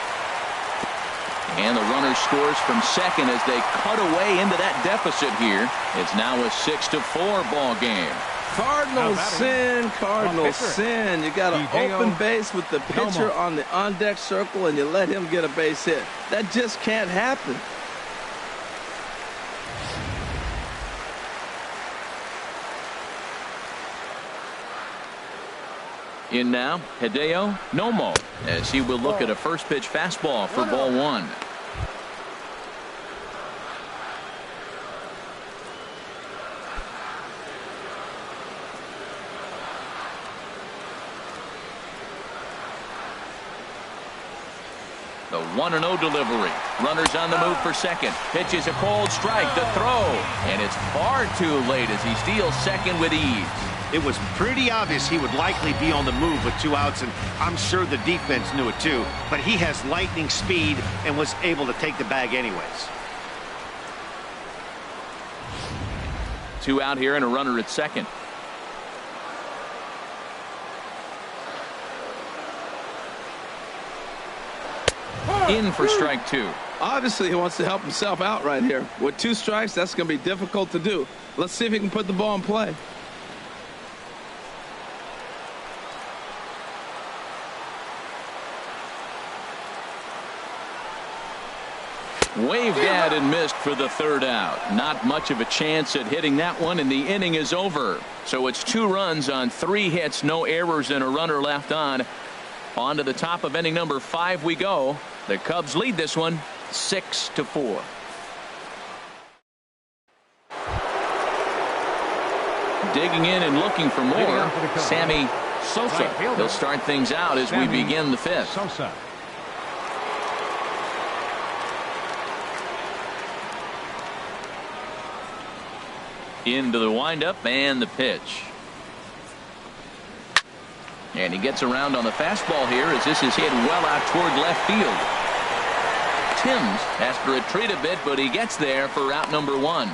And the runner scores from second as they cut away into that deficit here. It's now a 6-4 ball game. Cardinals sin, Cardinals sin. You got an Hideo open base with the pitcher Nomo on the on-deck circle, and you let him get a base hit. That just can't happen. In now, Hideo Nomo, as he will look at a first pitch fastball for ball one. The 1-0 delivery. Runners on the move for second. Pitch is a cold strike. The throw. And it's far too late as he steals second with ease. It was pretty obvious he would likely be on the move with 2 outs, and I'm sure the defense knew it too. But he has lightning speed and was able to take the bag anyways. 2 out here and a runner at second. In for strike 2. Obviously, he wants to help himself out right here. With 2 strikes, that's going to be difficult to do. Let's see if he can put the ball in play. Waved at and missed for the 3rd out. Not much of a chance at hitting that one, and the inning is over. So it's 2 runs on 3 hits, no errors, and a runner left on. On to the top of inning number 5 we go. The Cubs lead this one 6-4. Digging in and looking for more, Sammy Sosa. He'll start things out as we begin the 5th. Sosa. Into the windup and the pitch. And he gets around on the fastball here as this is hit well out toward left field. Timms has to retreat a bit, but he gets there for out number 1.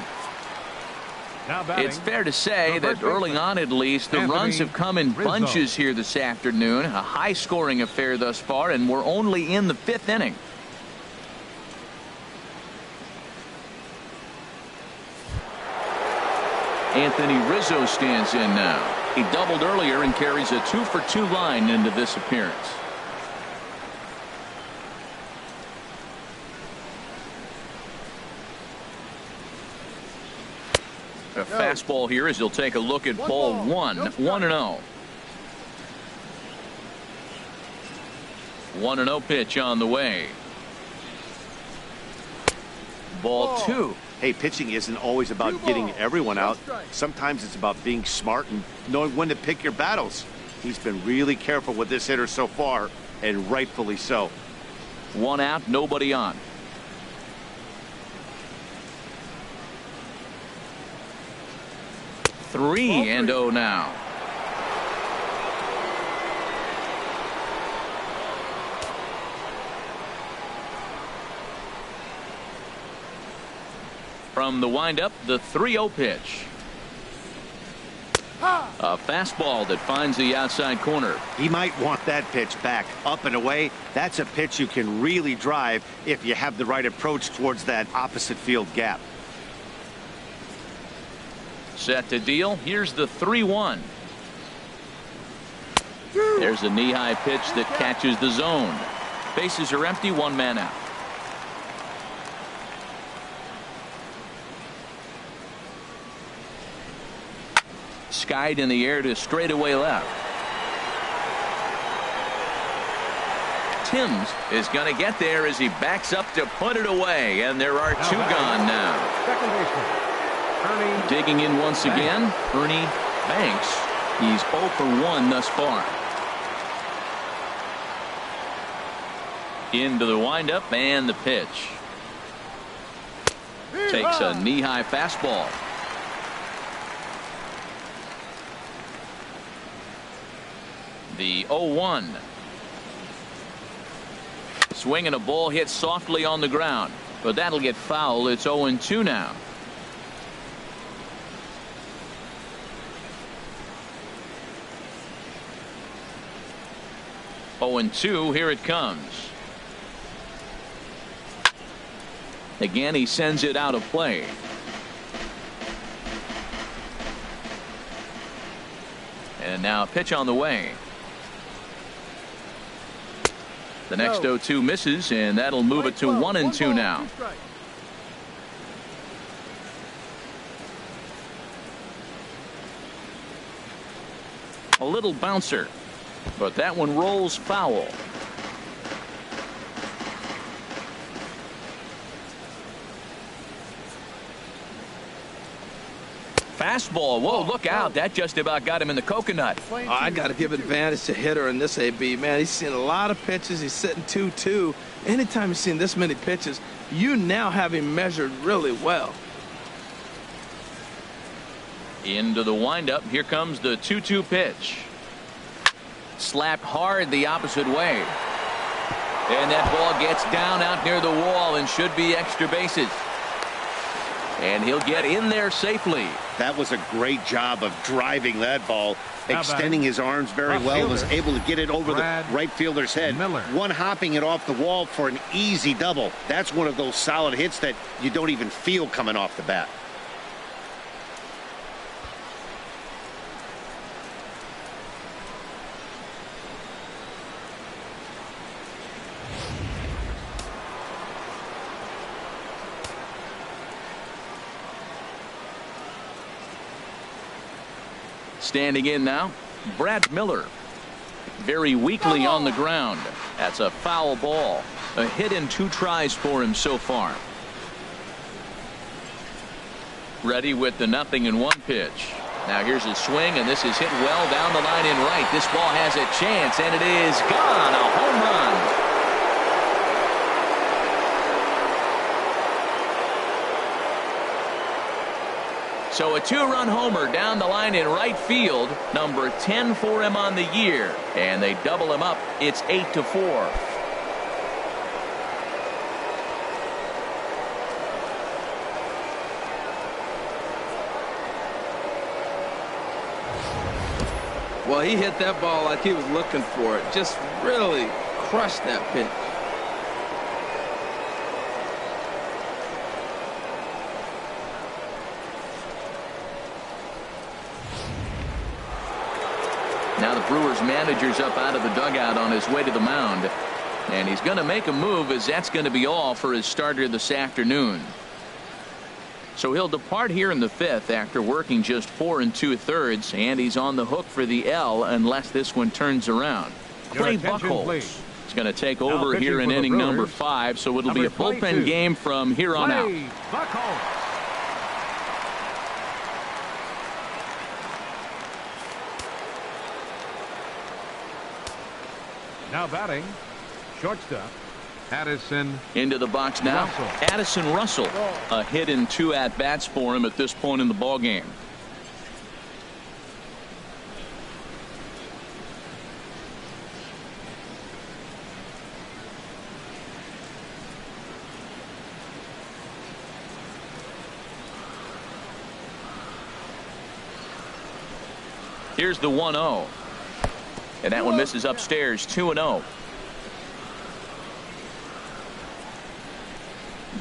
It's fair to say that early on, at least, the runs have come in bunches here this afternoon. A high-scoring affair thus far, and we're only in the 5th inning. Anthony Rizzo stands in now. He doubled earlier and carries a 2-for-2 line into this appearance. A fastball here as he'll take a look at ball 1. 1-0. 1-0 pitch on the way. Ball 2. Hey, pitching isn't always about getting everyone out. Sometimes it's about being smart and knowing when to pick your battles. He's been really careful with this hitter so far, and rightfully so. 1 out, nobody on. Three and 0 now. From the windup, the 3-0 pitch. A fastball that finds the outside corner. He might want that pitch back up and away. That's a pitch you can really drive if you have the right approach towards that opposite field gap. Set to deal. Here's the 3-1. There's a knee-high pitch that catches the zone. Bases are empty, 1 man out. Skied in the air to straightaway left. Timms is going to get there as he backs up to put it away, and there are 2 gone now. Second baseman Ernie. Digging in once again, Ernie Banks. He's 0 for 1 thus far. Into the windup and the pitch. Takes a knee-high fastball. The 0-1. Swinging a ball hit softly on the ground, but that'll get foul. It's 0-2 now. Oh, and 2. Here it comes. Again, he sends it out of play. And now a pitch on the way. The next 0-2 misses, and that'll move it to 1-2 now. A little bouncer, but that one rolls foul. Fastball. Whoa, look out. That just about got him in the coconut. I got to give advantage to hitter in this AB. Man, he's seen a lot of pitches. He's sitting 2-2. Anytime you've seen this many pitches, you now have him measured really well. Into the windup. Here comes the 2-2 pitch. Slapped hard the opposite way. And that ball gets down out near the wall and should be extra bases. And he'll get in there safely. That was a great job of driving that ball, extending his arms very well, was able to get it over the right fielder's head. One hopping it off the wall for an easy double. That's one of those solid hits that you don't even feel coming off the bat. Standing in now, Brad Miller. Very weakly on the ground. That's a foul ball. A hit in 2 tries for him so far. Ready with the 0-1 pitch. Now here's a swing, and this is hit well down the line in right. This ball has a chance, and it is gone. A home run. So a 2-run homer down the line in right field. Number 10 for him on the year. And they double him up. It's 8-4. Well, he hit that ball like he was looking for it. Just really crushed that pitch. Now the Brewers manager's up out of the dugout on his way to the mound. And he's going to make a move, as that's going to be all for his starter this afternoon. So he'll depart here in the 5th after working just 4 2/3, and he's on the hook for the L unless this one turns around. Clay Buchholz is going to take over here in inning number 5, so it'll be a bullpen game from here on out. Now batting, shortstop, Addison. Into the box now, Addison Russell. A hit in 2 at-bats for him at this point in the ball game. Here's the 1-0. And that one misses upstairs. 2-0.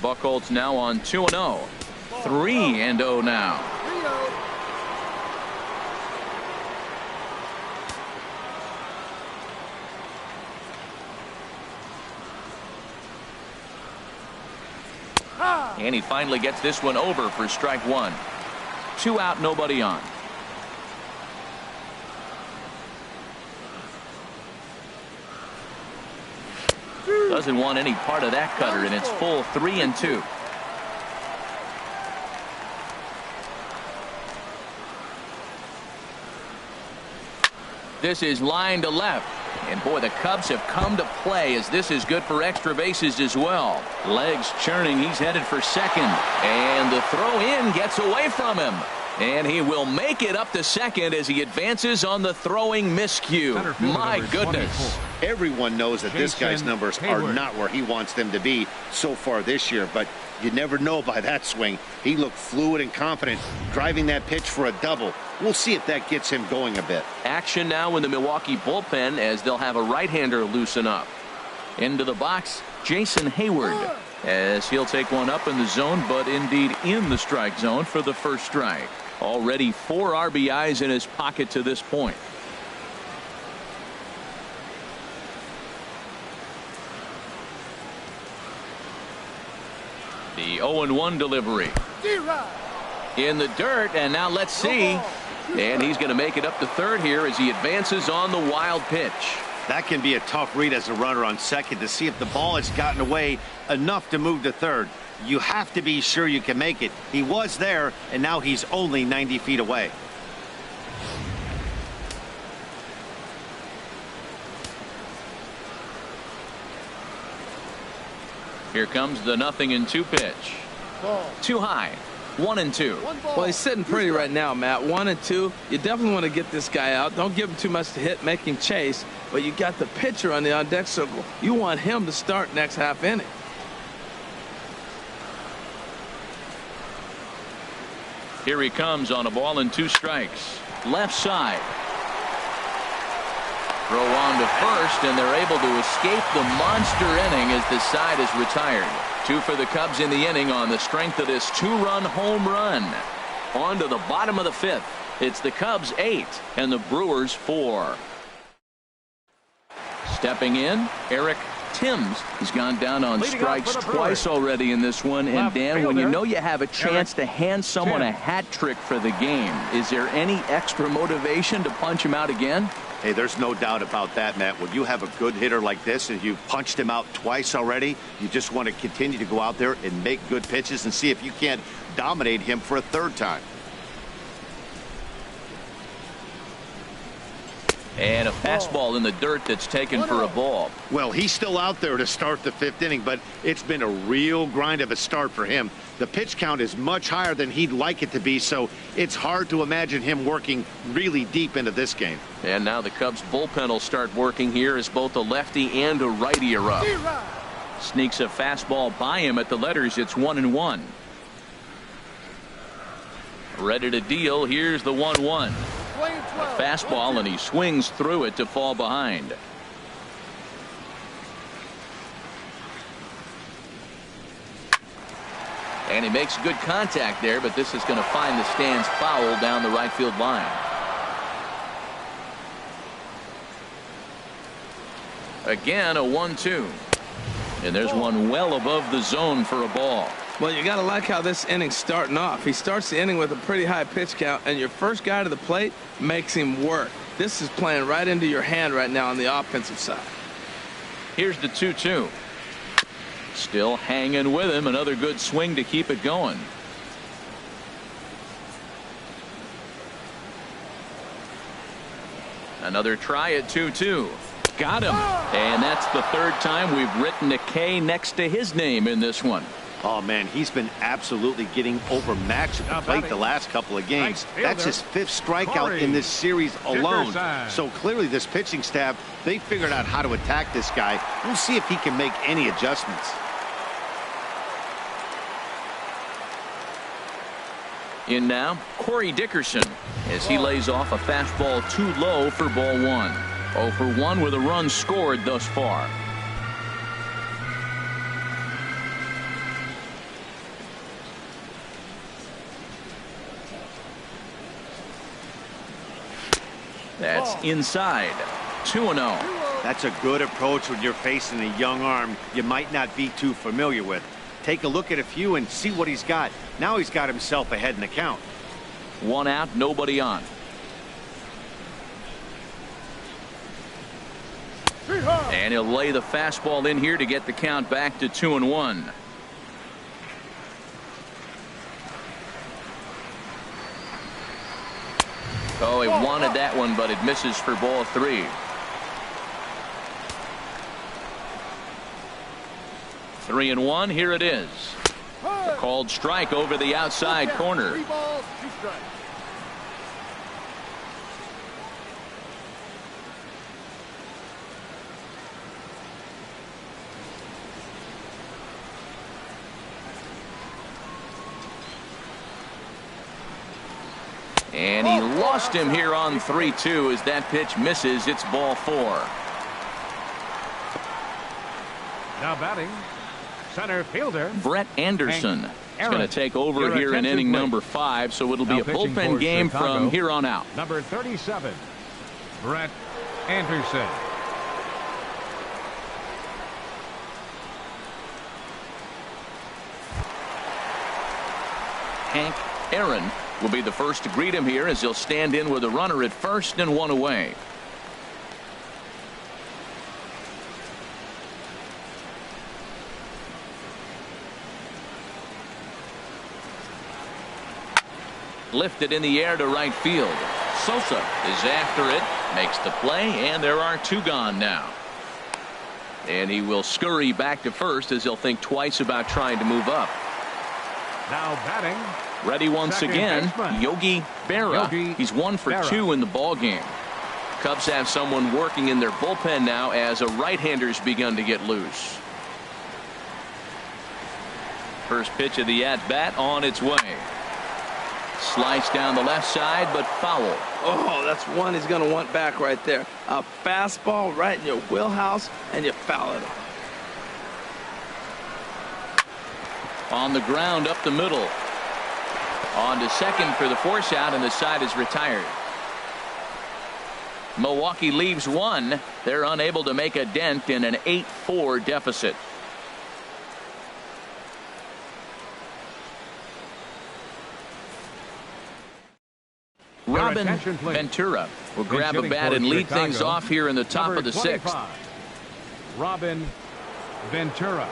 Buchholz now on 2-0. 3-0 now. And he finally gets this one over for strike 1. 2 out, nobody on. Doesn't want any part of that cutter, and it's full 3-2. This is line to left. And boy, the Cubs have come to play, as this is good for extra bases as well. Legs churning. He's headed for second. And the throw in gets away from him. And he will make it up to second as he advances on the throwing miscue. My goodness. Everyone knows that this guy's numbers are not where he wants them to be so far this year, but you never know by that swing. He looked fluid and confident, driving that pitch for a double. We'll see if that gets him going a bit. Action now in the Milwaukee bullpen, as they'll have a right-hander loosen up. Into the box, Jason Hayward, as he'll take one up in the zone, but indeed in the strike zone for the first strike. Already 4 RBIs in his pocket to this point. 0-1 delivery. In the dirt, and now let's see. And he's going to make it up to third here as he advances on the wild pitch. That can be a tough read as a runner on second to see if the ball has gotten away enough to move to third. You have to be sure you can make it. He was there, and now he's only 90 feet away. Here comes the 0-2 pitch. Too high. 1-2. Well, he's sitting pretty right now, Matt. 1-2. You definitely want to get this guy out. Don't give him too much to hit, make him chase. But you got the pitcher on the on-deck circle. You want him to start next half inning. Here he comes on a ball and 2 strikes. Left side. Throw on to first, and they're able to escape the monster inning as the side is retired. 2 for the Cubs in the inning on the strength of this 2-run home run. On to the bottom of the 5th. It's the Cubs 8 and the Brewers 4. Stepping in, Eric Timms has gone down on strikes twice already in this one. And Dan, when you know you have a chance to hand someone a hat trick for the game, is there any extra motivation to punch him out again? Hey, there's no doubt about that, Matt. When you have a good hitter like this and you've punched him out twice already, you just want to continue to go out there and make good pitches and see if you can't dominate him for a third time. And a fastball in the dirt that's taken for a ball. Well, he's still out there to start the 5th inning, but it's been a real grind of a start for him. The pitch count is much higher than he'd like it to be, so it's hard to imagine him working really deep into this game. And now the Cubs bullpen will start working here as both a lefty and a righty are up. Sneaks a fastball by him at the letters. It's 1-1. Ready to deal. Here's the 1-1. A fastball, and he swings through it to fall behind. And he makes good contact there, but this is going to find the stands foul down the right field line. Again, a 1-2. And there's one well above the zone for a ball. Well, you got to like how this inning's starting off. He starts the inning with a pretty high pitch count, and your first guy to the plate makes him work. This is playing right into your hand right now on the offensive side. Here's the 2-2. Still hanging with him. Another good swing to keep it going. Another try at 2-2. Got him. And that's the 3rd time we've written a K next to his name in this one. Oh, man, he's been absolutely getting overmatched at the plate the last couple of games. That's his 5th strikeout in this series alone. So clearly this pitching staff, they figured out how to attack this guy. We'll see if he can make any adjustments. In now, Corey Dickerson as he lays off a fastball too low for ball 1. 0 for 1 with a run scored thus far. That's inside. 2-0. That's a good approach when you're facing a young arm you might not be too familiar with. Take a look at a few and see what he's got. Now he's got himself ahead in the count. 1 out, nobody on. And he'll lay the fastball in here to get the count back to 2-1. Oh, he wanted that one, but it misses for ball 3. Three and 1. Here it is. A called strike over the outside corner. 3 balls, 2 strikes. And he lost him here on 3-2 as that pitch misses. It's ball 4. Now batting, center fielder Brett Anderson is going to take over here in inning number 5, so it'll be a bullpen game from here on out. Number 37, Brett Anderson. Hank Aaron will be the first to greet him here as he'll stand in with a runner at first and one away. Lifted in the air to right field. Sosa is after it, makes the play, and there are two gone now. And he will scurry back to first as he'll think twice about trying to move up. Now batting. Ready once again, Yogi Berra. He's 1 for 2 in the ball game. Cubs have someone working in their bullpen now as a right-hander's begun to get loose. First pitch of the at-bat on its way. Slice down the left side, but foul. Oh, that's one he's going to want back right there. A fastball right in your wheelhouse, and you foul it. On the ground up the middle. On to second for the force out, and the side is retired. Milwaukee leaves one. They're unable to make a dent in an 8-4 deficit. Robin Ventura will grab a bat and lead things off here in the top of the 6th. Robin Ventura.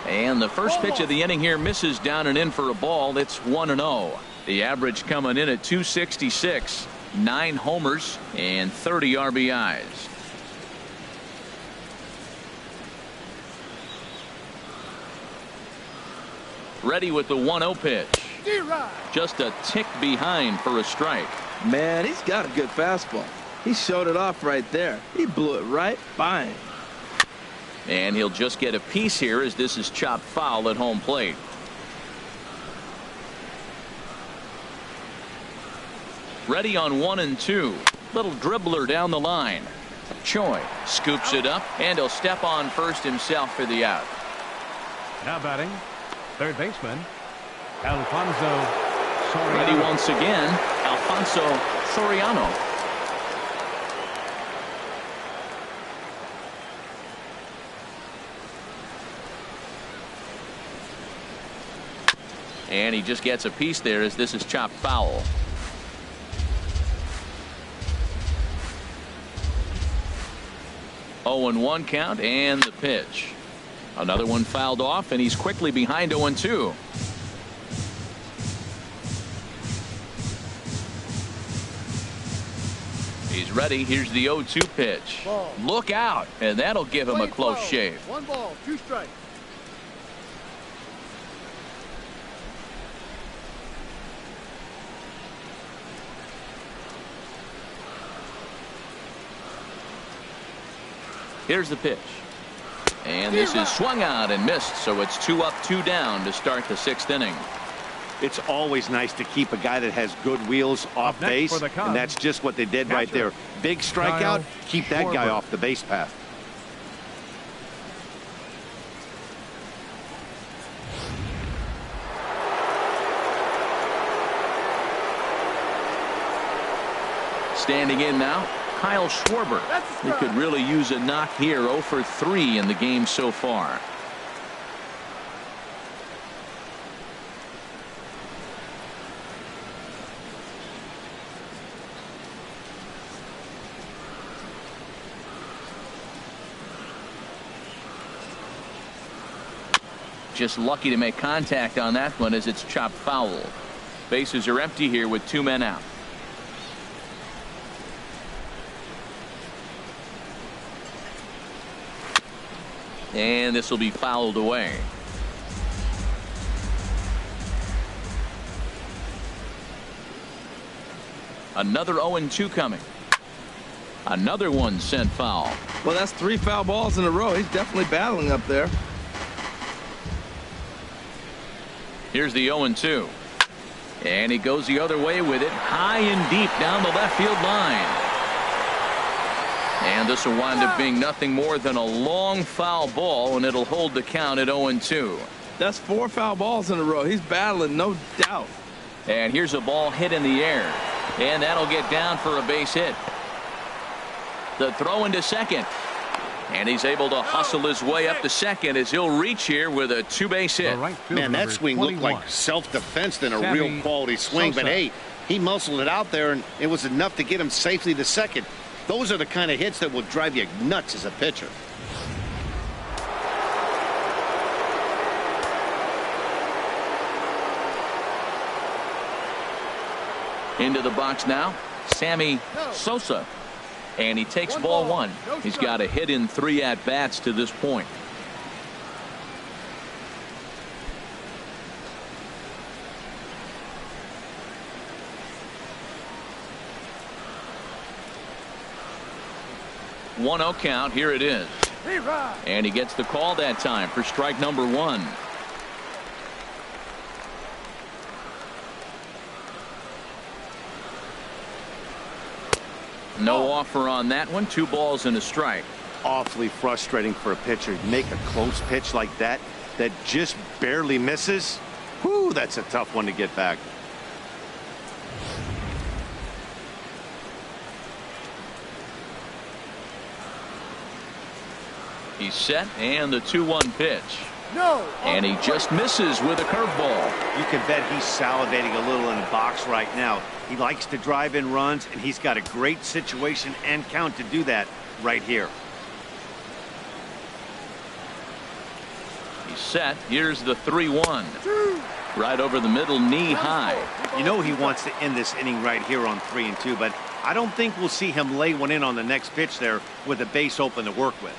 And the first pitch of the inning here misses down and in for a ball. It's 1-0. The average coming in at 266. 9 homers and 30 RBIs. Ready with the 1-0 pitch. Just a tick behind for a strike. Man, he's got a good fastball. He showed it off right there. He blew it right by him. And he'll just get a piece here as this is chopped foul at home plate. Ready on 1 and 2. Little dribbler down the line. Choi scoops it up, and he'll step on first himself for the out. Now batting, third baseman, Alfonso Soriano. Ready once again, Alfonso Soriano. And he just gets a piece there as this is chopped foul. Oh, 0-1 count, and the pitch. Another one fouled off, and he's quickly behind 0-2. He's ready. Here's the 0-2 pitch. Ball. Look out, and that'll give him a close shave. 1 ball, 2 strikes. Here's the pitch. And this is swung out and missed, so it's 2 up, 2 down to start the 6th inning. It's always nice to keep a guy that has good wheels off base, and that's just what they did right there. Big strikeout, keep that guy off the base path. Standing in now, Kyle Schwarber. He could really use a knock here. 0 for 3 in the game so far. Just lucky to make contact on that one as it's chopped foul. Bases are empty here with 2 men out. And this will be fouled away. Another 0-2 coming. Another one sent foul. Well, that's 3 foul balls in a row. He's definitely battling up there. Here's the 0-2. And he goes the other way with it, high and deep down the left field line. And this will wind up being nothing more than a long foul ball, and it'll hold the count at 0-2. That's 4 foul balls in a row. He's battling, no doubt. And here's a ball hit in the air, and that'll get down for a base hit. The throw into second, And he's able to hustle his way up to second as he'll reach here with a two-base hit. Man, that swing looked like self-defense than a Sammy, real quality swing. Sosa. But, hey, he muscled it out there, and it was enough to get him safely to second. Those are the kind of hits that will drive you nuts as a pitcher. Into the box now, Sammy Sosa. And he takes ball one. He's got a hit in 3 at-bats to this point. One 0 count. Here it is. And he gets the call that time for strike number 1. No offer on that one. 2 balls and a strike. Awfully frustrating for a pitcher to make a close pitch like that just barely misses. Whew, that's a tough one to get back. He's set, and the 2-1 pitch. No. And he just misses with a curveball. You can bet he's salivating a little in the box right now. He likes to drive in runs, and he's got a great situation and count to do that right here. He's set. Here's the 3-1. Right over the middle, knee high. You know he wants to end this inning right here on 3-2, but I don't think we'll see him lay one in on the next pitch there with a base open to work with.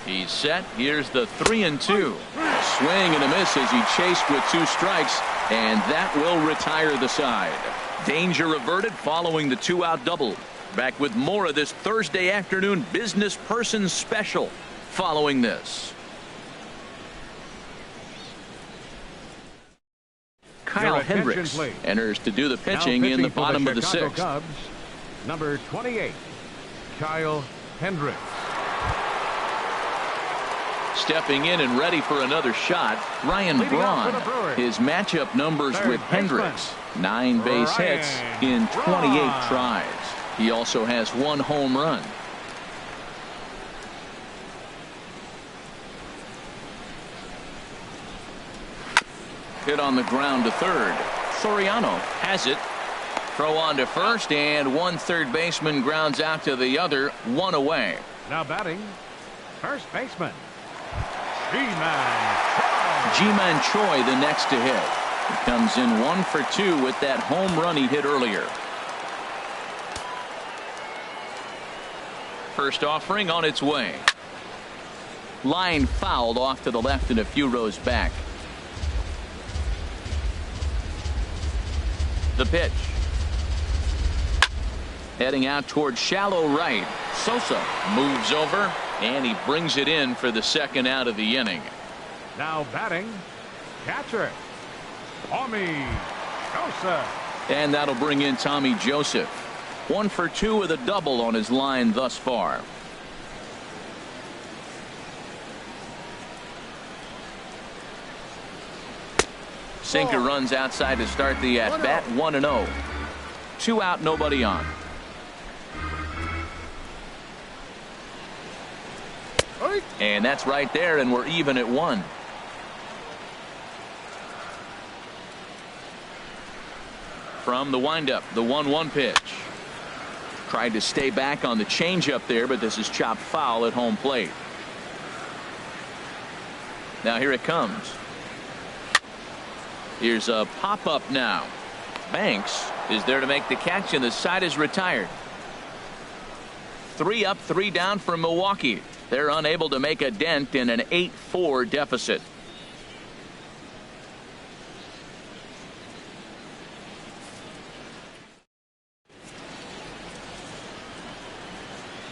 He's set. Here's the 3-2. Swing and a miss as he chased with 2 strikes, and that will retire the side. Danger averted following the 2-out double. Back with more of this Thursday afternoon business person special following this. Kyle Hendricks enters to do the pitching in the bottom of the 6th. Cubs, number 28, Kyle Hendricks. Stepping in and ready for another shot, Ryan Braun. His matchup numbers with Hendricks. 9 base hits in 28 tries. He also has 1 home run. Hit on the ground to third. Soriano has it. Throw on to first, and 1 third baseman grounds out to the other, 1 away. Now batting, first baseman, Ji-Man Choi the next to hit. He comes in 1 for 2 with that home run he hit earlier. First offering on its way. Line fouled off to the left and a few rows back. The pitch. Heading out towards shallow right. Sosa moves over, and he brings it in for the 2nd out of the inning. now batting, catcher, Sosa. And that'll bring in Tommy Joseph. 1 for 2 with a double on his line thus far. Sinker runs outside to start the at-bat. 1-0. 2 out, nobody on. And that's right there, and we're even at 1. From the windup, the 1-1 pitch. Tried to stay back on the changeup there, but this is chopped foul at home plate. Now here it comes. Here's a pop-up now. Banks is there to make the catch, and the side is retired. 3 up, 3 down for Milwaukee. They're unable to make a dent in an 8-4 deficit.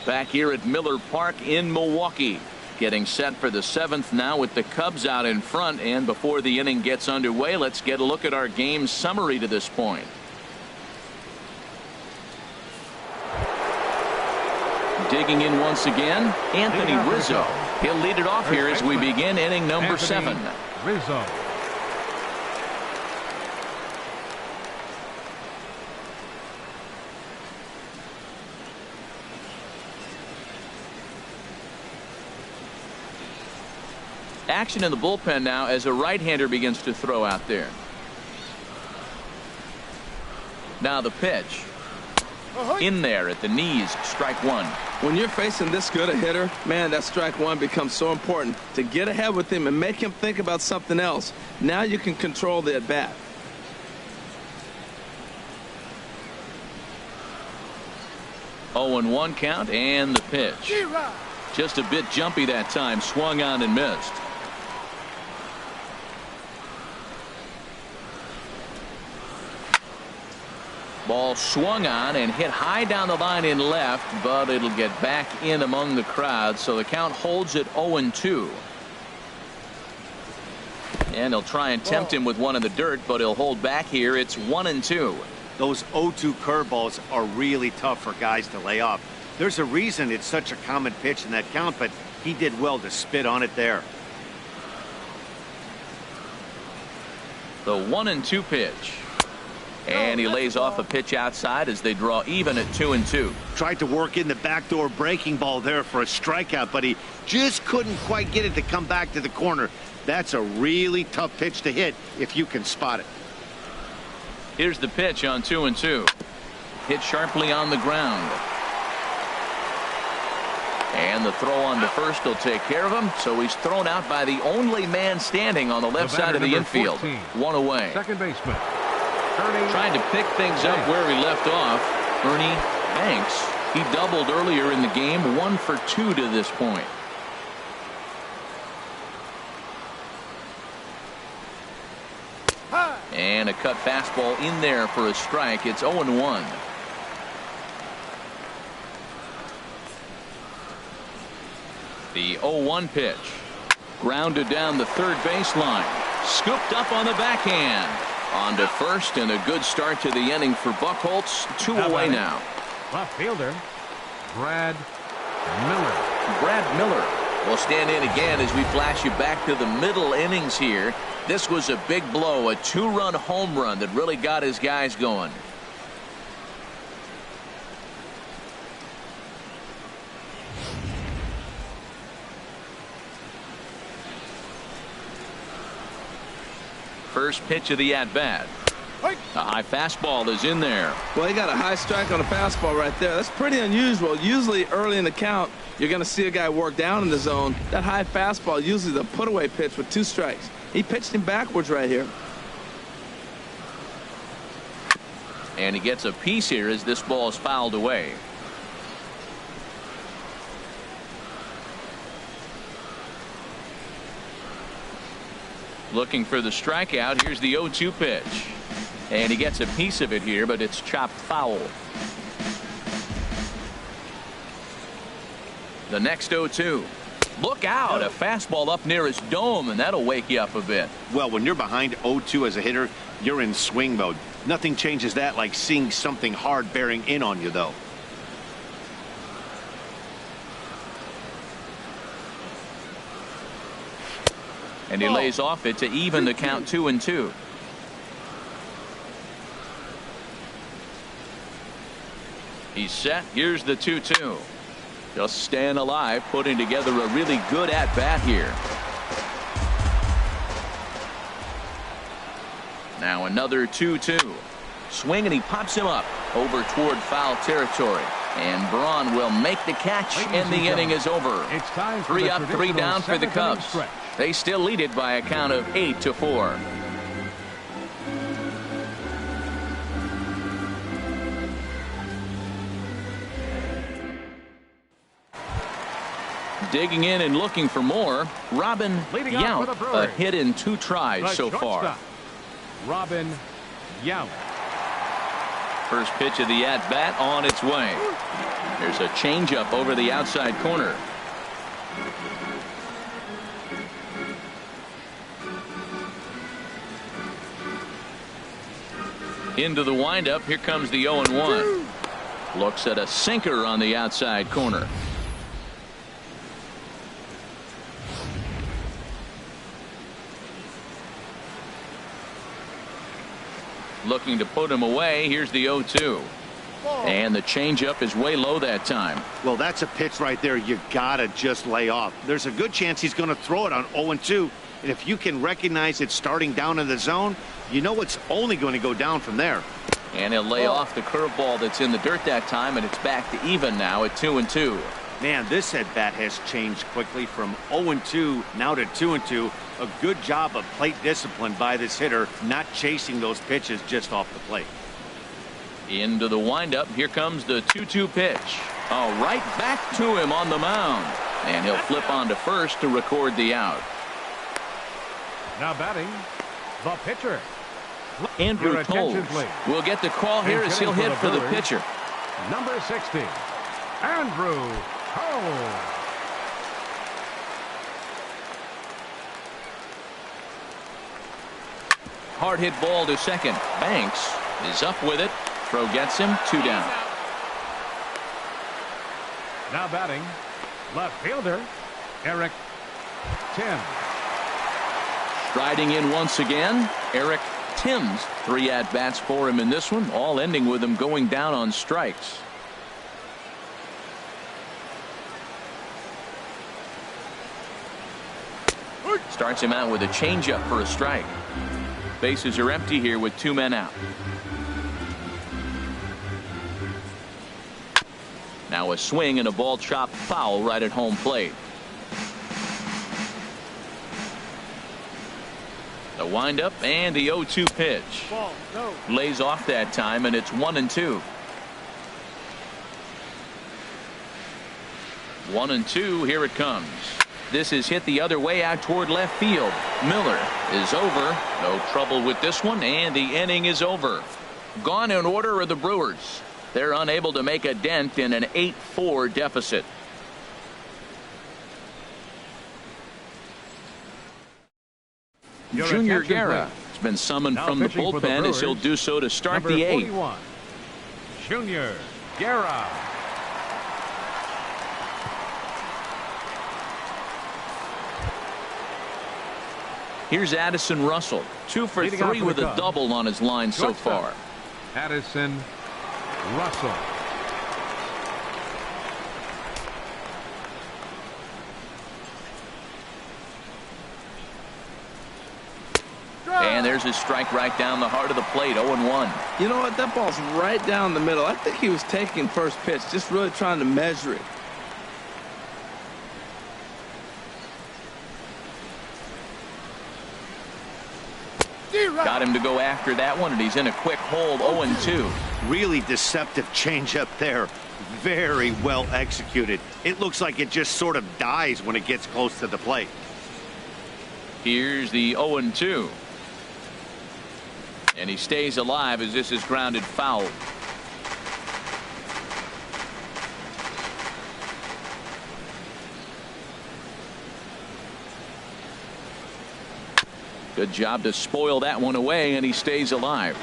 Back here at Miller Park in Milwaukee. Getting set for the 7th now with the Cubs out in front, and before the inning gets underway, let's get a look at our game summary to this point. Digging in once again, Anthony Rizzo. He'll lead it off here as we begin inning number 7. Rizzo. Action in the bullpen now as a right-hander begins to throw out there. Now the pitch. In there at the knees, strike 1. When you're facing this good a hitter, man, that strike 1 becomes so important to get ahead with him and make him think about something else. Now you can control the at-bat. Oh, and 1 count and the pitch. Just a bit jumpy that time, swung on and missed. Ball swung on and hit high down the line in left, but it'll get back in among the crowd, so the count holds at 0-2. And he'll try and tempt him with one in the dirt, but he'll hold back here. It's 1-2. Those 0-2 curveballs are really tough for guys to lay off. There's a reason it's such a common pitch in that count, but he did well to spit on it there. The 1-2 pitch. And he lays off a pitch outside as they draw even at 2-2. Tried to work in the backdoor breaking ball there for a strikeout, but he just couldn't quite get it to come back to the corner. That's a really tough pitch to hit if you can spot it. Here's the pitch on 2-2. Hit sharply on the ground. And the throw on to first will take care of him, so he's thrown out by the only man standing on the left side of the infield. 14, 1 away. Second baseman, Ernie. Trying to pick things up where he left off. Ernie Banks. He doubled earlier in the game, 1 for 2 to this point. And a cut fastball in there for a strike. It's 0-1. The 0-1 pitch. Grounded down the third baseline. Scooped up on the backhand. On to first, and a good start to the inning for Buchholz. 2 away now. Left fielder, Brad Miller. Brad Miller will stand in again as we flash you back to the middle innings here. This was a big blow, a 2-run home run that really got his guys going. First pitch of the at-bat. A high fastball is in there. Well, he got a high strike on a fastball right there. That's pretty unusual. Usually early in the count, you're going to see a guy work down in the zone. That high fastball, usually the put-away pitch with 2 strikes. He pitched him backwards right here. And he gets a piece here as this ball is fouled away. Looking for the strikeout. Here's the 0-2 pitch. And he gets a piece of it here, but it's chopped foul. The next 0-2. Look out. A fastball up near his dome, and that'll wake you up a bit. Well, when you're behind 0-2 as a hitter, you're in swing mode. Nothing changes that like seeing something hard bearing in on you, though. And he lays off it to even the count 2-2. He's set. Here's the 2-2. Just staying alive, putting together a really good at-bat here. Now another 2-2. Swing, and he pops him up over toward foul territory. And Braun will make the catch, and the inning is over. It's time for 3 up, 3 down for the Cubs. stretch. They still lead it by a count of 8-4. Digging in and looking for more, Robin Yount, a hit in 2 tries so far. Robin Yount. First pitch of the at-bat on its way. There's a changeup over the outside corner. Into the windup. Here comes the 0-1. Looks at a sinker on the outside corner. looking to put him away. Here's the 0-2. And the changeup is way low that time. Well, that's a pitch right there you gotta just lay off. There's a good chance he's going to throw it on 0-2. And if you can recognize it starting down in the zone, you know it's only going to go down from there. And he'll lay off the curveball that's in the dirt that time, and it's back to even now at 2-2. Man, this at bat has changed quickly from 0-2 now to 2-2. A good job of plate discipline by this hitter, not chasing those pitches just off the plate. Into the windup. Here comes the 2-2 pitch. Oh, right back to him on the mound. And he'll flip on to first to record the out. Now batting, the pitcher. Andrew Toles will get the call here as he'll hit for the pitcher. Number 60, Andrew Toles. Hard hit ball to second. Banks is up with it. Throw gets him. 2 down. Now batting, left fielder, Eric Tim. Striding in once again, Eric Timms. 3 at-bats for him in this one, all ending with him going down on strikes. Starts him out with a changeup for a strike. Bases are empty here with 2 men out. Now a swing and a ball chopped foul right at home plate. The windup and the 0-2 pitch. Ball, no. Lays off that time, and it's 1-2. 1-2. Here it comes. This is hit the other way out toward left field. Miller is over. No trouble with this one, and the inning is over. Gone in order are the Brewers. They're unable to make a dent in an 8-4 deficit. Junior Berra has been summoned from the bullpen as he'll do so to start the 8th. Junior Berra. Here's Addison Russell, 2 for 3 with a double on his line so far. Addison Russell. And there's his strike right down the heart of the plate. 0-1. You know what? That ball's right down the middle. I think he was taking first pitch, just really trying to measure it. Got him to go after that one, and he's in a quick hold. 0-2. Really deceptive changeup there. Very well executed. It looks like it just sort of dies when it gets close to the plate. Here's the 0-2. And he stays alive as this is grounded foul. Good job to spoil that one away, and he stays alive.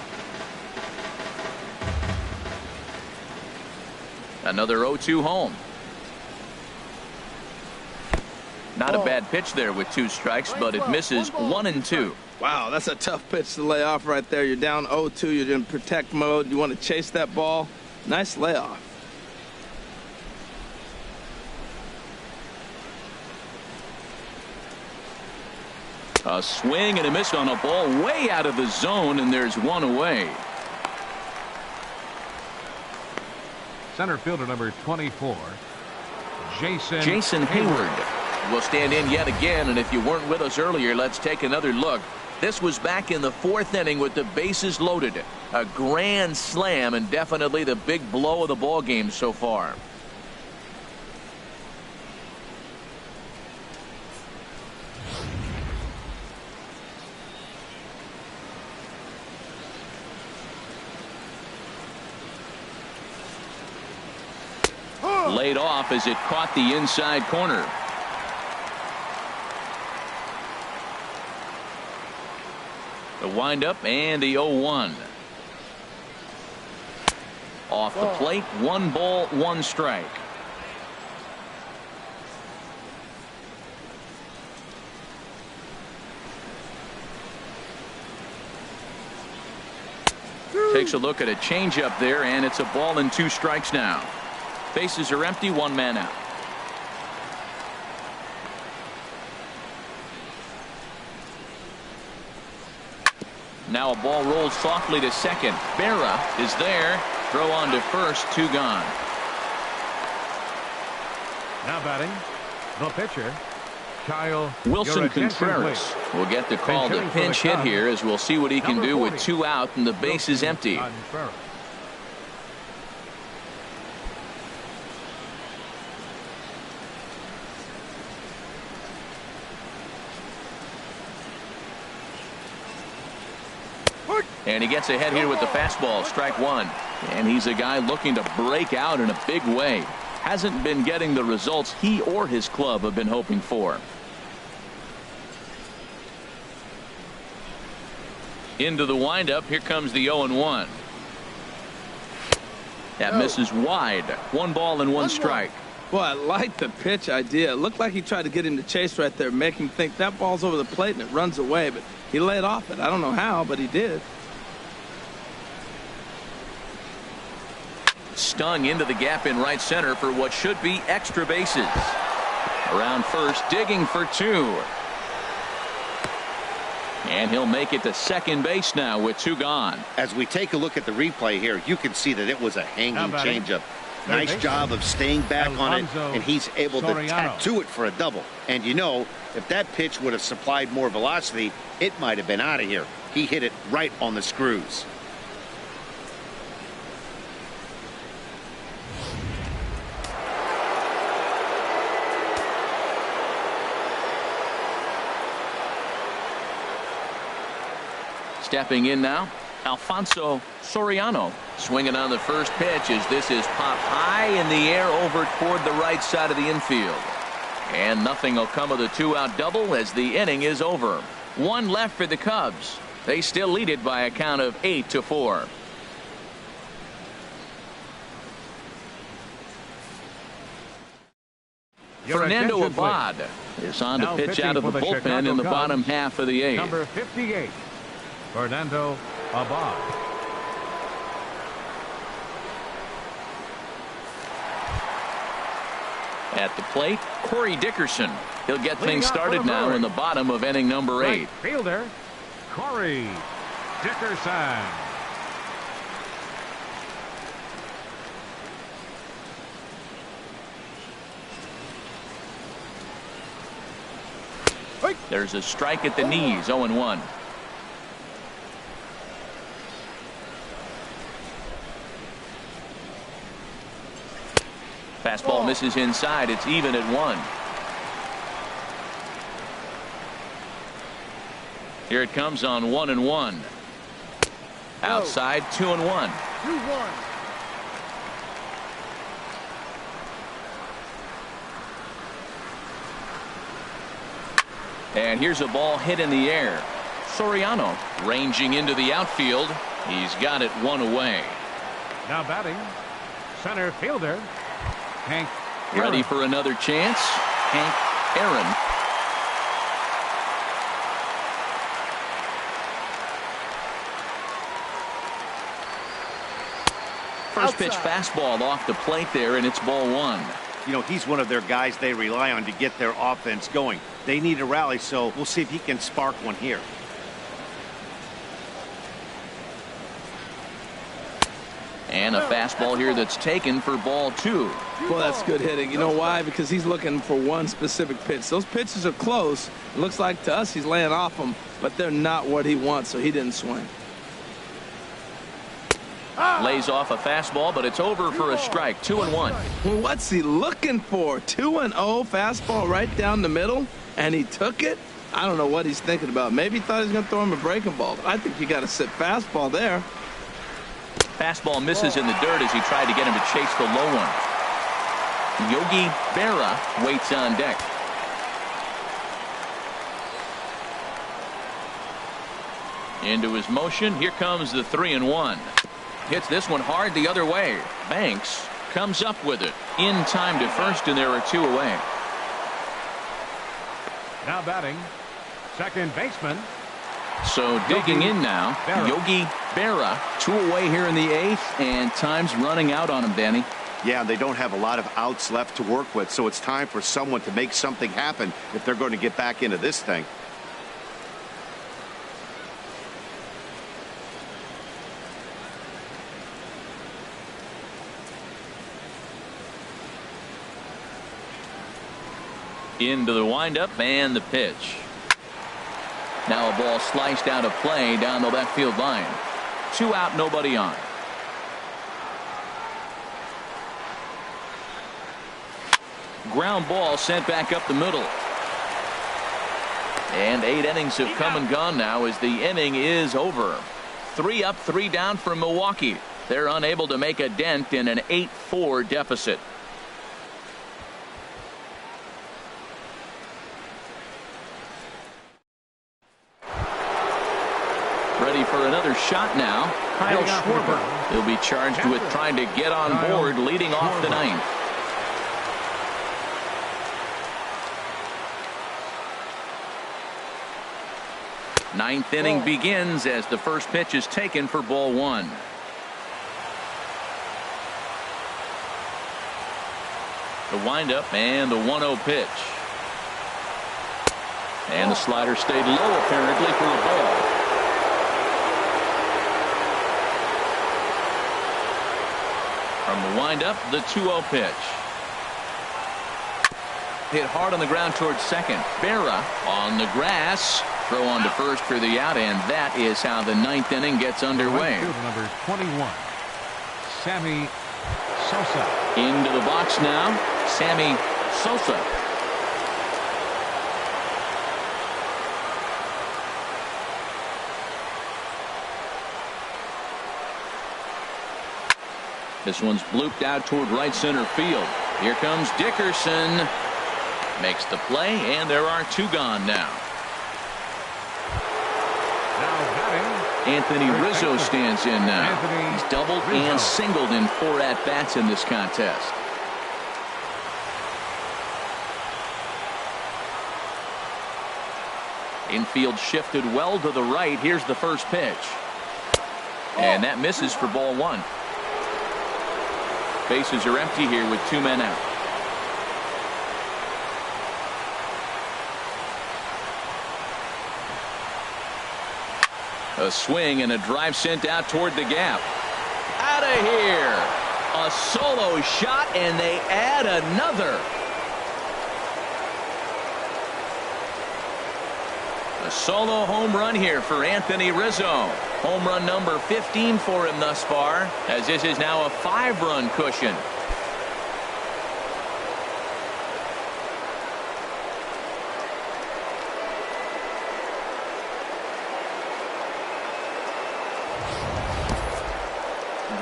Another 0-2 home. Not a bad pitch there with 2 strikes, but it misses. 1-2. Wow, that's a tough pitch to lay off right there. You're down 0-2. You're in protect mode. You want to chase that ball. Nice layoff. A swing and a miss on a ball way out of the zone, and there's 1 away. Center fielder number 24, Jason Hayward will stand in yet again, and if you weren't with us earlier, let's take another look. This was back in the 4th inning with the bases loaded. A grand slam, and definitely the big blow of the ball game so far. Laid off as it caught the inside corner. The windup and the 0-1. Off the plate, 1 ball, 1 strike. Takes a look at a changeup there, and it's a ball and 2 strikes now. Bases are empty, 1 man out. Now a ball rolls softly to second. Berra is there. Throw on to first, 2 gone. Now batting, the pitcher, Kyle Wilson Contreras will get the call to pinch hit here, as we'll see what he can do with 2 out and the base is empty. And he gets ahead here with the fastball, strike 1. And he's a guy looking to break out in a big way. Hasn't been getting the results he or his club have been hoping for. Into the windup, here comes the 0-1. That misses wide. 1 ball and 1 strike. Well, I like the pitch idea. It looked like he tried to get him to chase right there, make him think that ball's over the plate and it runs away, but he laid off it. I don't know how, but he did. Stung into the gap in right center for what should be extra bases. Around first, digging for 2. And he'll make it to second base now with 2 gone. As we take a look at the replay here, you can see that it was a hanging changeup. Nice job of staying back on it, and he's able to tattoo it for a double. And you know, if that pitch would have supplied more velocity, it might have been out of here. He hit it right on the screws. Stepping in now, Alfonso Soriano swinging on the first pitch as this is popped high in the air over toward the right side of the infield. And nothing will come of the 2-out double as the inning is over. 1 left for the Cubs. They still lead it by a count of 8-4. Fernando Abad is on to pitch out of the bullpen in the bottom half of the 8th. Number 58. Fernando Abad. At the plate, Corey Dickerson. He'll get things started now in the bottom of inning number 8. Fielder, Corey Dickerson. There's a strike at the knees, 0-1. Fastball misses inside. It's even at 1. Here it comes on 1-1. Outside, 2-1. 2-1. And here's a ball hit in the air. Soriano ranging into the outfield. He's got it 1 away. Now batting, center fielder, Hank Aaron. Ready for another chance. Hank Aaron. First pitch fastball off the plate there, and it's ball 1. You know, he's one of their guys they rely on to get their offense going. They need a rally, so we'll see if he can spark one here. And a fastball here that's taken for ball 2. Well, that's good hitting. You know why? Because he's looking for one specific pitch. Those pitches are close. It looks like to us he's laying off them, but they're not what he wants, so he didn't swing. Lays off a fastball, but it's over for a strike. 2-1. Well, what's he looking for? 2-0 fastball right down the middle, and he took it? I don't know what he's thinking about. Maybe he thought he was going to throw him a breaking ball, but I think you got to sit fastball there. Fastball misses in the dirt as he tried to get him to chase the low one. Yogi Berra waits on deck. Into his motion. Here comes the 3-1. Hits this one hard the other way. Banks comes up with it in time to first, and there are 2 away. Now batting, second baseman, So digging in now, Yogi Berra, 2 away here in the 8th, and time's running out on him, Danny. Yeah, they don't have a lot of outs left to work with, so it's time for someone to make something happen if they're going to get back into this thing. Into the windup and the pitch. Now a ball sliced out of play down the left field line. 2 out, nobody on. Ground ball sent back up the middle. And 8 innings have come and gone now as the inning is over. 3 up, 3 down for Milwaukee. They're unable to make a dent in an 8-4 deficit. Ready for another shot now. Kyle Schwarber. He'll be charged with trying to get on board leading off the 9th. Ninth inning begins as the first pitch is taken for ball 1. The windup and the 1-0 pitch. And the slider stayed low apparently for a ball. From the windup, the 2-0 pitch. Hit hard on the ground towards second. Berra on the grass. Throw on to first for the out, and that is how the 9th inning gets underway. Number 21, Sammy Sosa. Into the box now, Sammy Sosa. This one's blooped out toward right center field. Here comes Dickerson. Makes the play, and there are 2 gone now. Anthony Rizzo stands in now. He's doubled and singled in 4 at-bats in this contest. Infield shifted well to the right. Here's the first pitch. And that misses for ball 1. Bases are empty here with 2 men out. A swing and a drive sent out toward the gap. Out of here. A solo shot, and they add another. A solo home run here for Anthony Rizzo. Home run number 15 for him thus far, as this is now a 5-run cushion.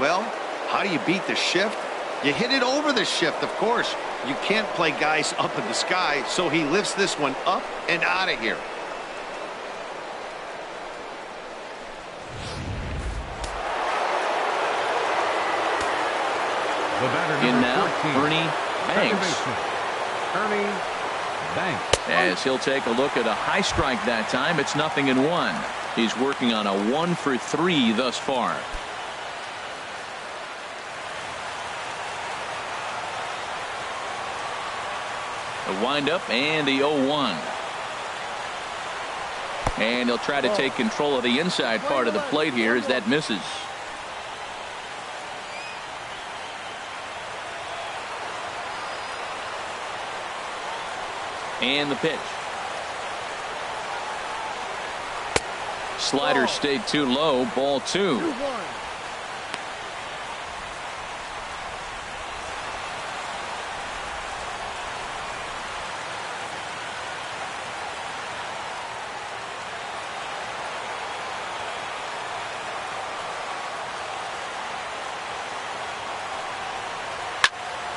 Well, how do you beat the shift? You hit it over the shift, of course. You can't play guys up in the sky, so he lifts this one up and out of here. In now, Ernie Banks. Ernie Banks. As he'll take a look at a high strike that time, it's 0-1. He's working on a 1-for-3 thus far. The windup and the 0-1. And he'll try to take control of the inside part of the plate here as that misses. And the pitch. Slider stayed too low. Ball 2. 2-1.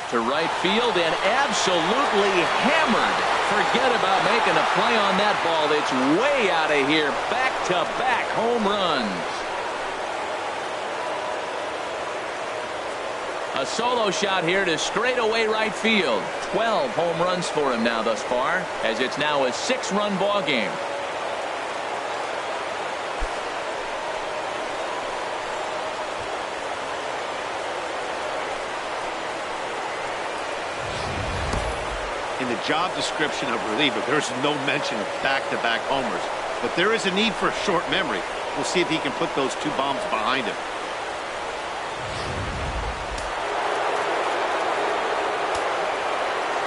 To right field and absolutely hammered. Forget about making a play on that ball. It's way out of here. Back-to-back home runs. A solo shot here to straightaway right field. 12 home runs for him now thus far, as it's now a 6-run ball game. the job description of reliever, there's no mention of back-to-back homers. But there is a need for short memory. We'll see if he can put those 2 bombs behind him.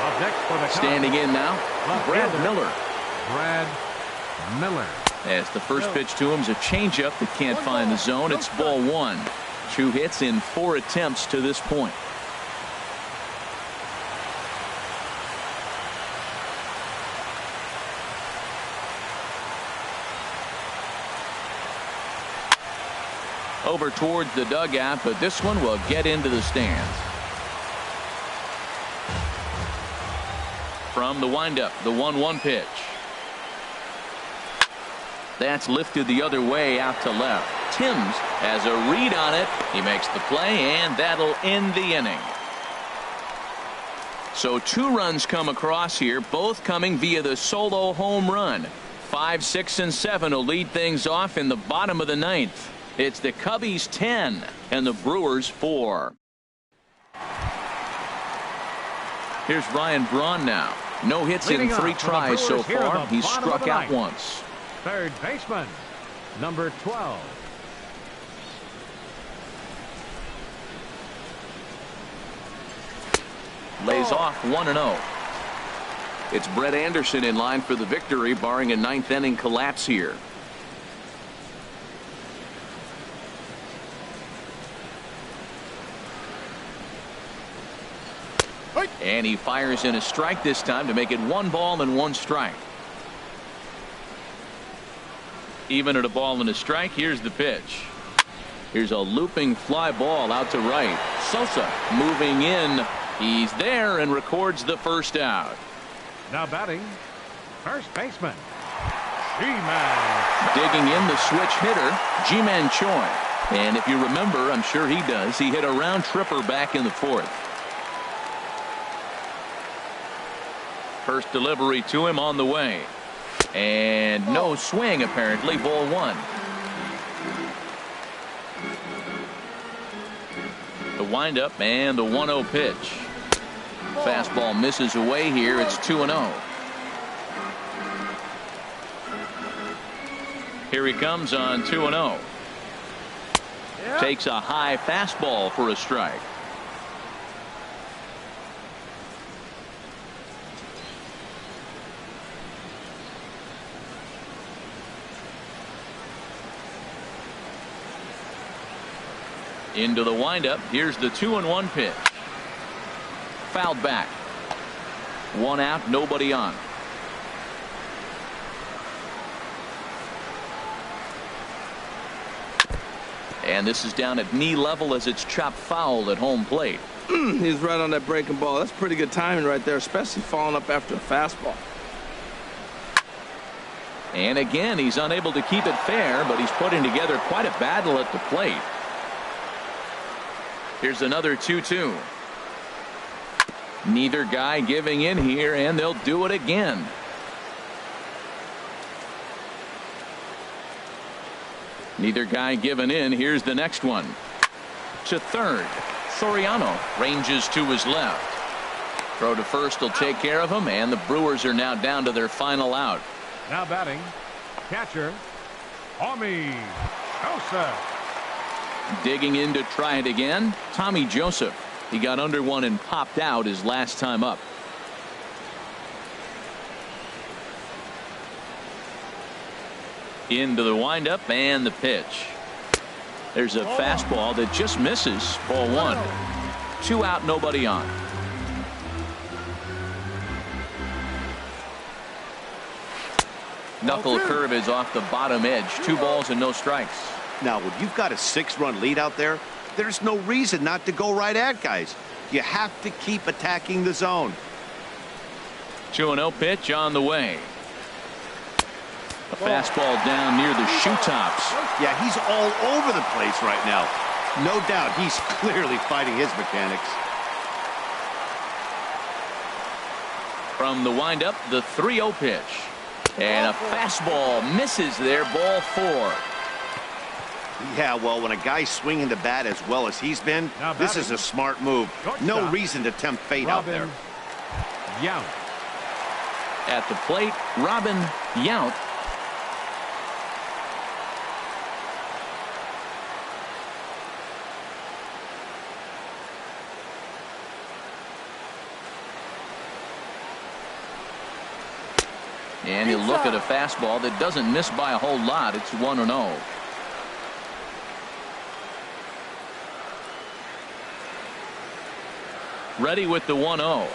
Up next for the Standing in now, Brad Miller. Brad Miller. As the first pitch to him is a changeup that can't find the zone. It's ball 1. 2 hits in 4 attempts to this point. Over towards the dugout, but this one will get into the stands. From the windup, the 1-1 pitch. That's lifted the other way out to left. Timms has a read on it. He makes the play, and that'll end the inning. So 2 runs come across here, both coming via the solo home run. 5, 6, and 7 will lead things off in the bottom of the 9th. It's the Cubbies 10 and the Brewers 4. Here's Ryan Braun now. No hits in 3 tries so far. He's struck out once. Third baseman, number 12. Lays off 1-0. It's Brett Anderson in line for the victory, barring a 9th inning collapse here. And he fires in a strike this time to make it 1 ball and 1 strike. Even at a ball and a strike, here's the pitch. Here's a looping fly ball out to right. Sosa moving in. He's there and records the first out. Now batting, first baseman, G-Man. Digging in the switch hitter, G-Man Choi. And if you remember, I'm sure he does, he hit a round tripper back in the 4th. First delivery to him on the way. And no swing, apparently. Ball 1. The windup and the 1-0 pitch. Fastball misses away here. It's 2-0. Here he comes on 2-0. Takes a high fastball for a strike. Into the windup. Here's the 2-1 pitch. Fouled back. 1 out, nobody on. And this is down at knee level as it's chopped foul at home plate. He's right on that breaking ball. That's pretty good timing right there, especially following up after a fastball. And again, he's unable to keep it fair, but he's putting together quite a battle at the plate. Here's another 2-2. Neither guy giving in here, and they'll do it again. Neither guy giving in. Here's the next one. To third. Soriano ranges to his left. Throw to first will take care of him, and the Brewers are now down to their final out. Now batting, catcher, Sosa. Digging in to try it again, Tommy Joseph. He got under one and popped out his last time up. Into the windup and the pitch. There's a fastball that just misses. Ball 1. 2 out, nobody on. Knuckle curve is off the bottom edge. 2 balls and no strikes. Now, when you've got a 6-run lead out there, there's no reason not to go right at guys. You have to keep attacking the zone. 2-0 pitch on the way. A fastball down near the shoe tops. Yeah, he's all over the place right now. No doubt he's clearly fighting his mechanics. From the windup, the 3-0 pitch. And a fastball misses there. Ball 4. Yeah, well, when a guy's swinging the bat as well as he's been, this is a smart move. No reason to tempt fate out there. Yeah. At the plate, Robin Yount. And he'll look at a fastball that doesn't miss by a whole lot. It's 1-0. Ready with the 1-0.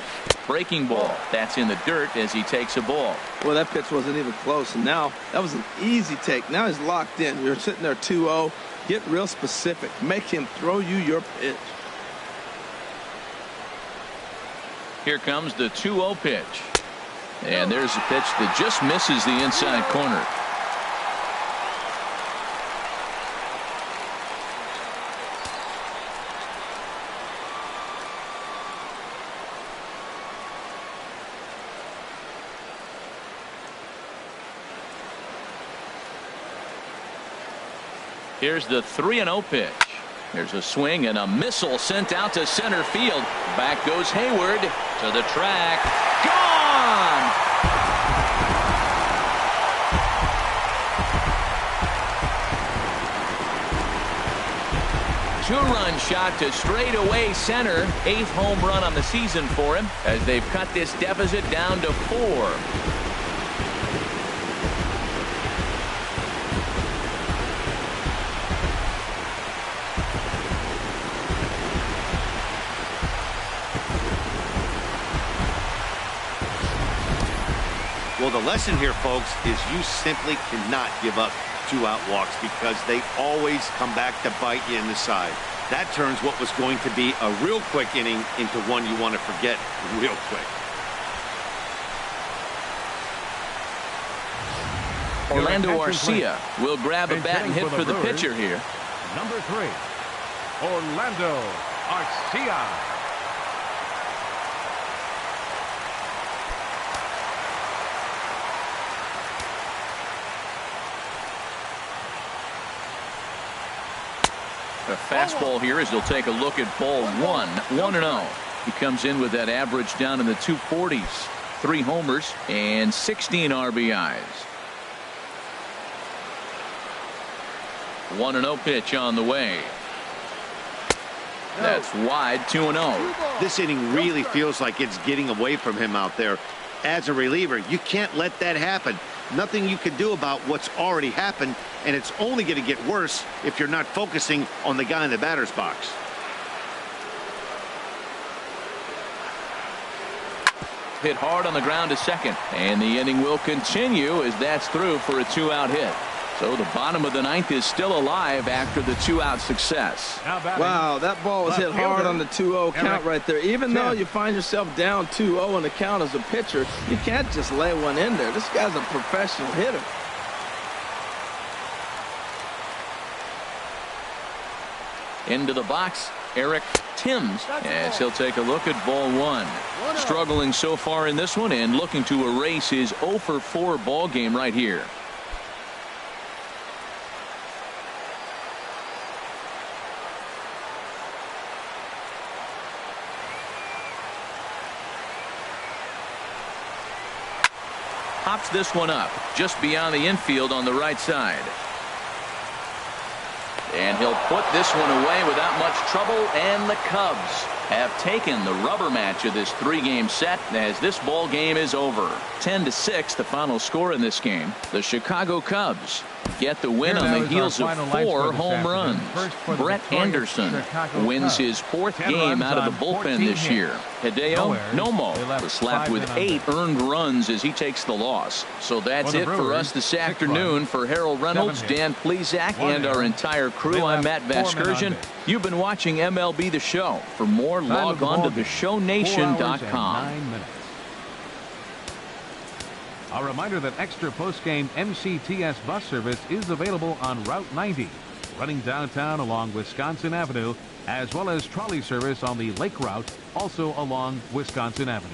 Breaking ball. That's in the dirt as he takes a ball. Well, that pitch wasn't even close. And now that was an easy take. Now he's locked in. You're sitting there 2-0. Get real specific. Make him throw you your pitch. Here comes the 2-0 pitch. And there's a pitch that just misses the inside corner. Here's the 3-0 pitch. There's a swing and a missile sent out to center field. Back goes Hayward to the track. Gone! Two-run shot to straightaway center. 8th home run on the season for him as they've cut this deficit down to 4. Well, the lesson here, folks, is you simply cannot give up 2-out walks because they always come back to bite you in the side. That turns what was going to be a real quick inning into one you want to forget real quick. Orlando Arcia will grab a bat and hit for the pitcher here. Number 3, Orlando Arcia. A fastball here as he'll take a look at ball 1. 1-0. He comes in with that average down in the 240s. 3 homers and 16 RBIs. 1-0 pitch on the way. That's wide. 2-0. This inning really feels like it's getting away from him out there. As a reliever, you can't let that happen. Nothing you can do about what's already happened, and it's only going to get worse if you're not focusing on the guy in the batter's box. Hit hard on the ground to second, and the inning will continue as that's through for a 2-out hit. So the bottom of the 9th is still alive after the 2-out success. Wow, that ball was hit hard on the 2-0 count right there. Even though you find yourself down 2-0 in the count as a pitcher, you can't just lay one in there. This guy's a professional hitter. Into the box, Eric Timms, as he'll take a look at ball 1. Struggling so far in this one and looking to erase his 0-for-4 ball game right here. Pops this one up just beyond the infield on the right side. And he'll put this one away without much trouble, and the Cubs have taken the rubber match of this 3-game set as this ball game is over. 10-6 the final score in this game. The Chicago Cubs get the win on the heels of 4 home runs. Brett Anderson wins his 4th game out of the bullpen this year. Hideo Nomo was slapped with 8 earned runs as he takes the loss. So that's it for us this afternoon. For Harold Reynolds, Dan Plesac, and our entire crew, I'm Matt Vasgersian. You've been watching MLB The Show. For more, log on to theshownation.com. A reminder that extra post-game MCTS bus service is available on Route 90, running downtown along Wisconsin Avenue, as well as trolley service on the Lake Route, also along Wisconsin Avenue.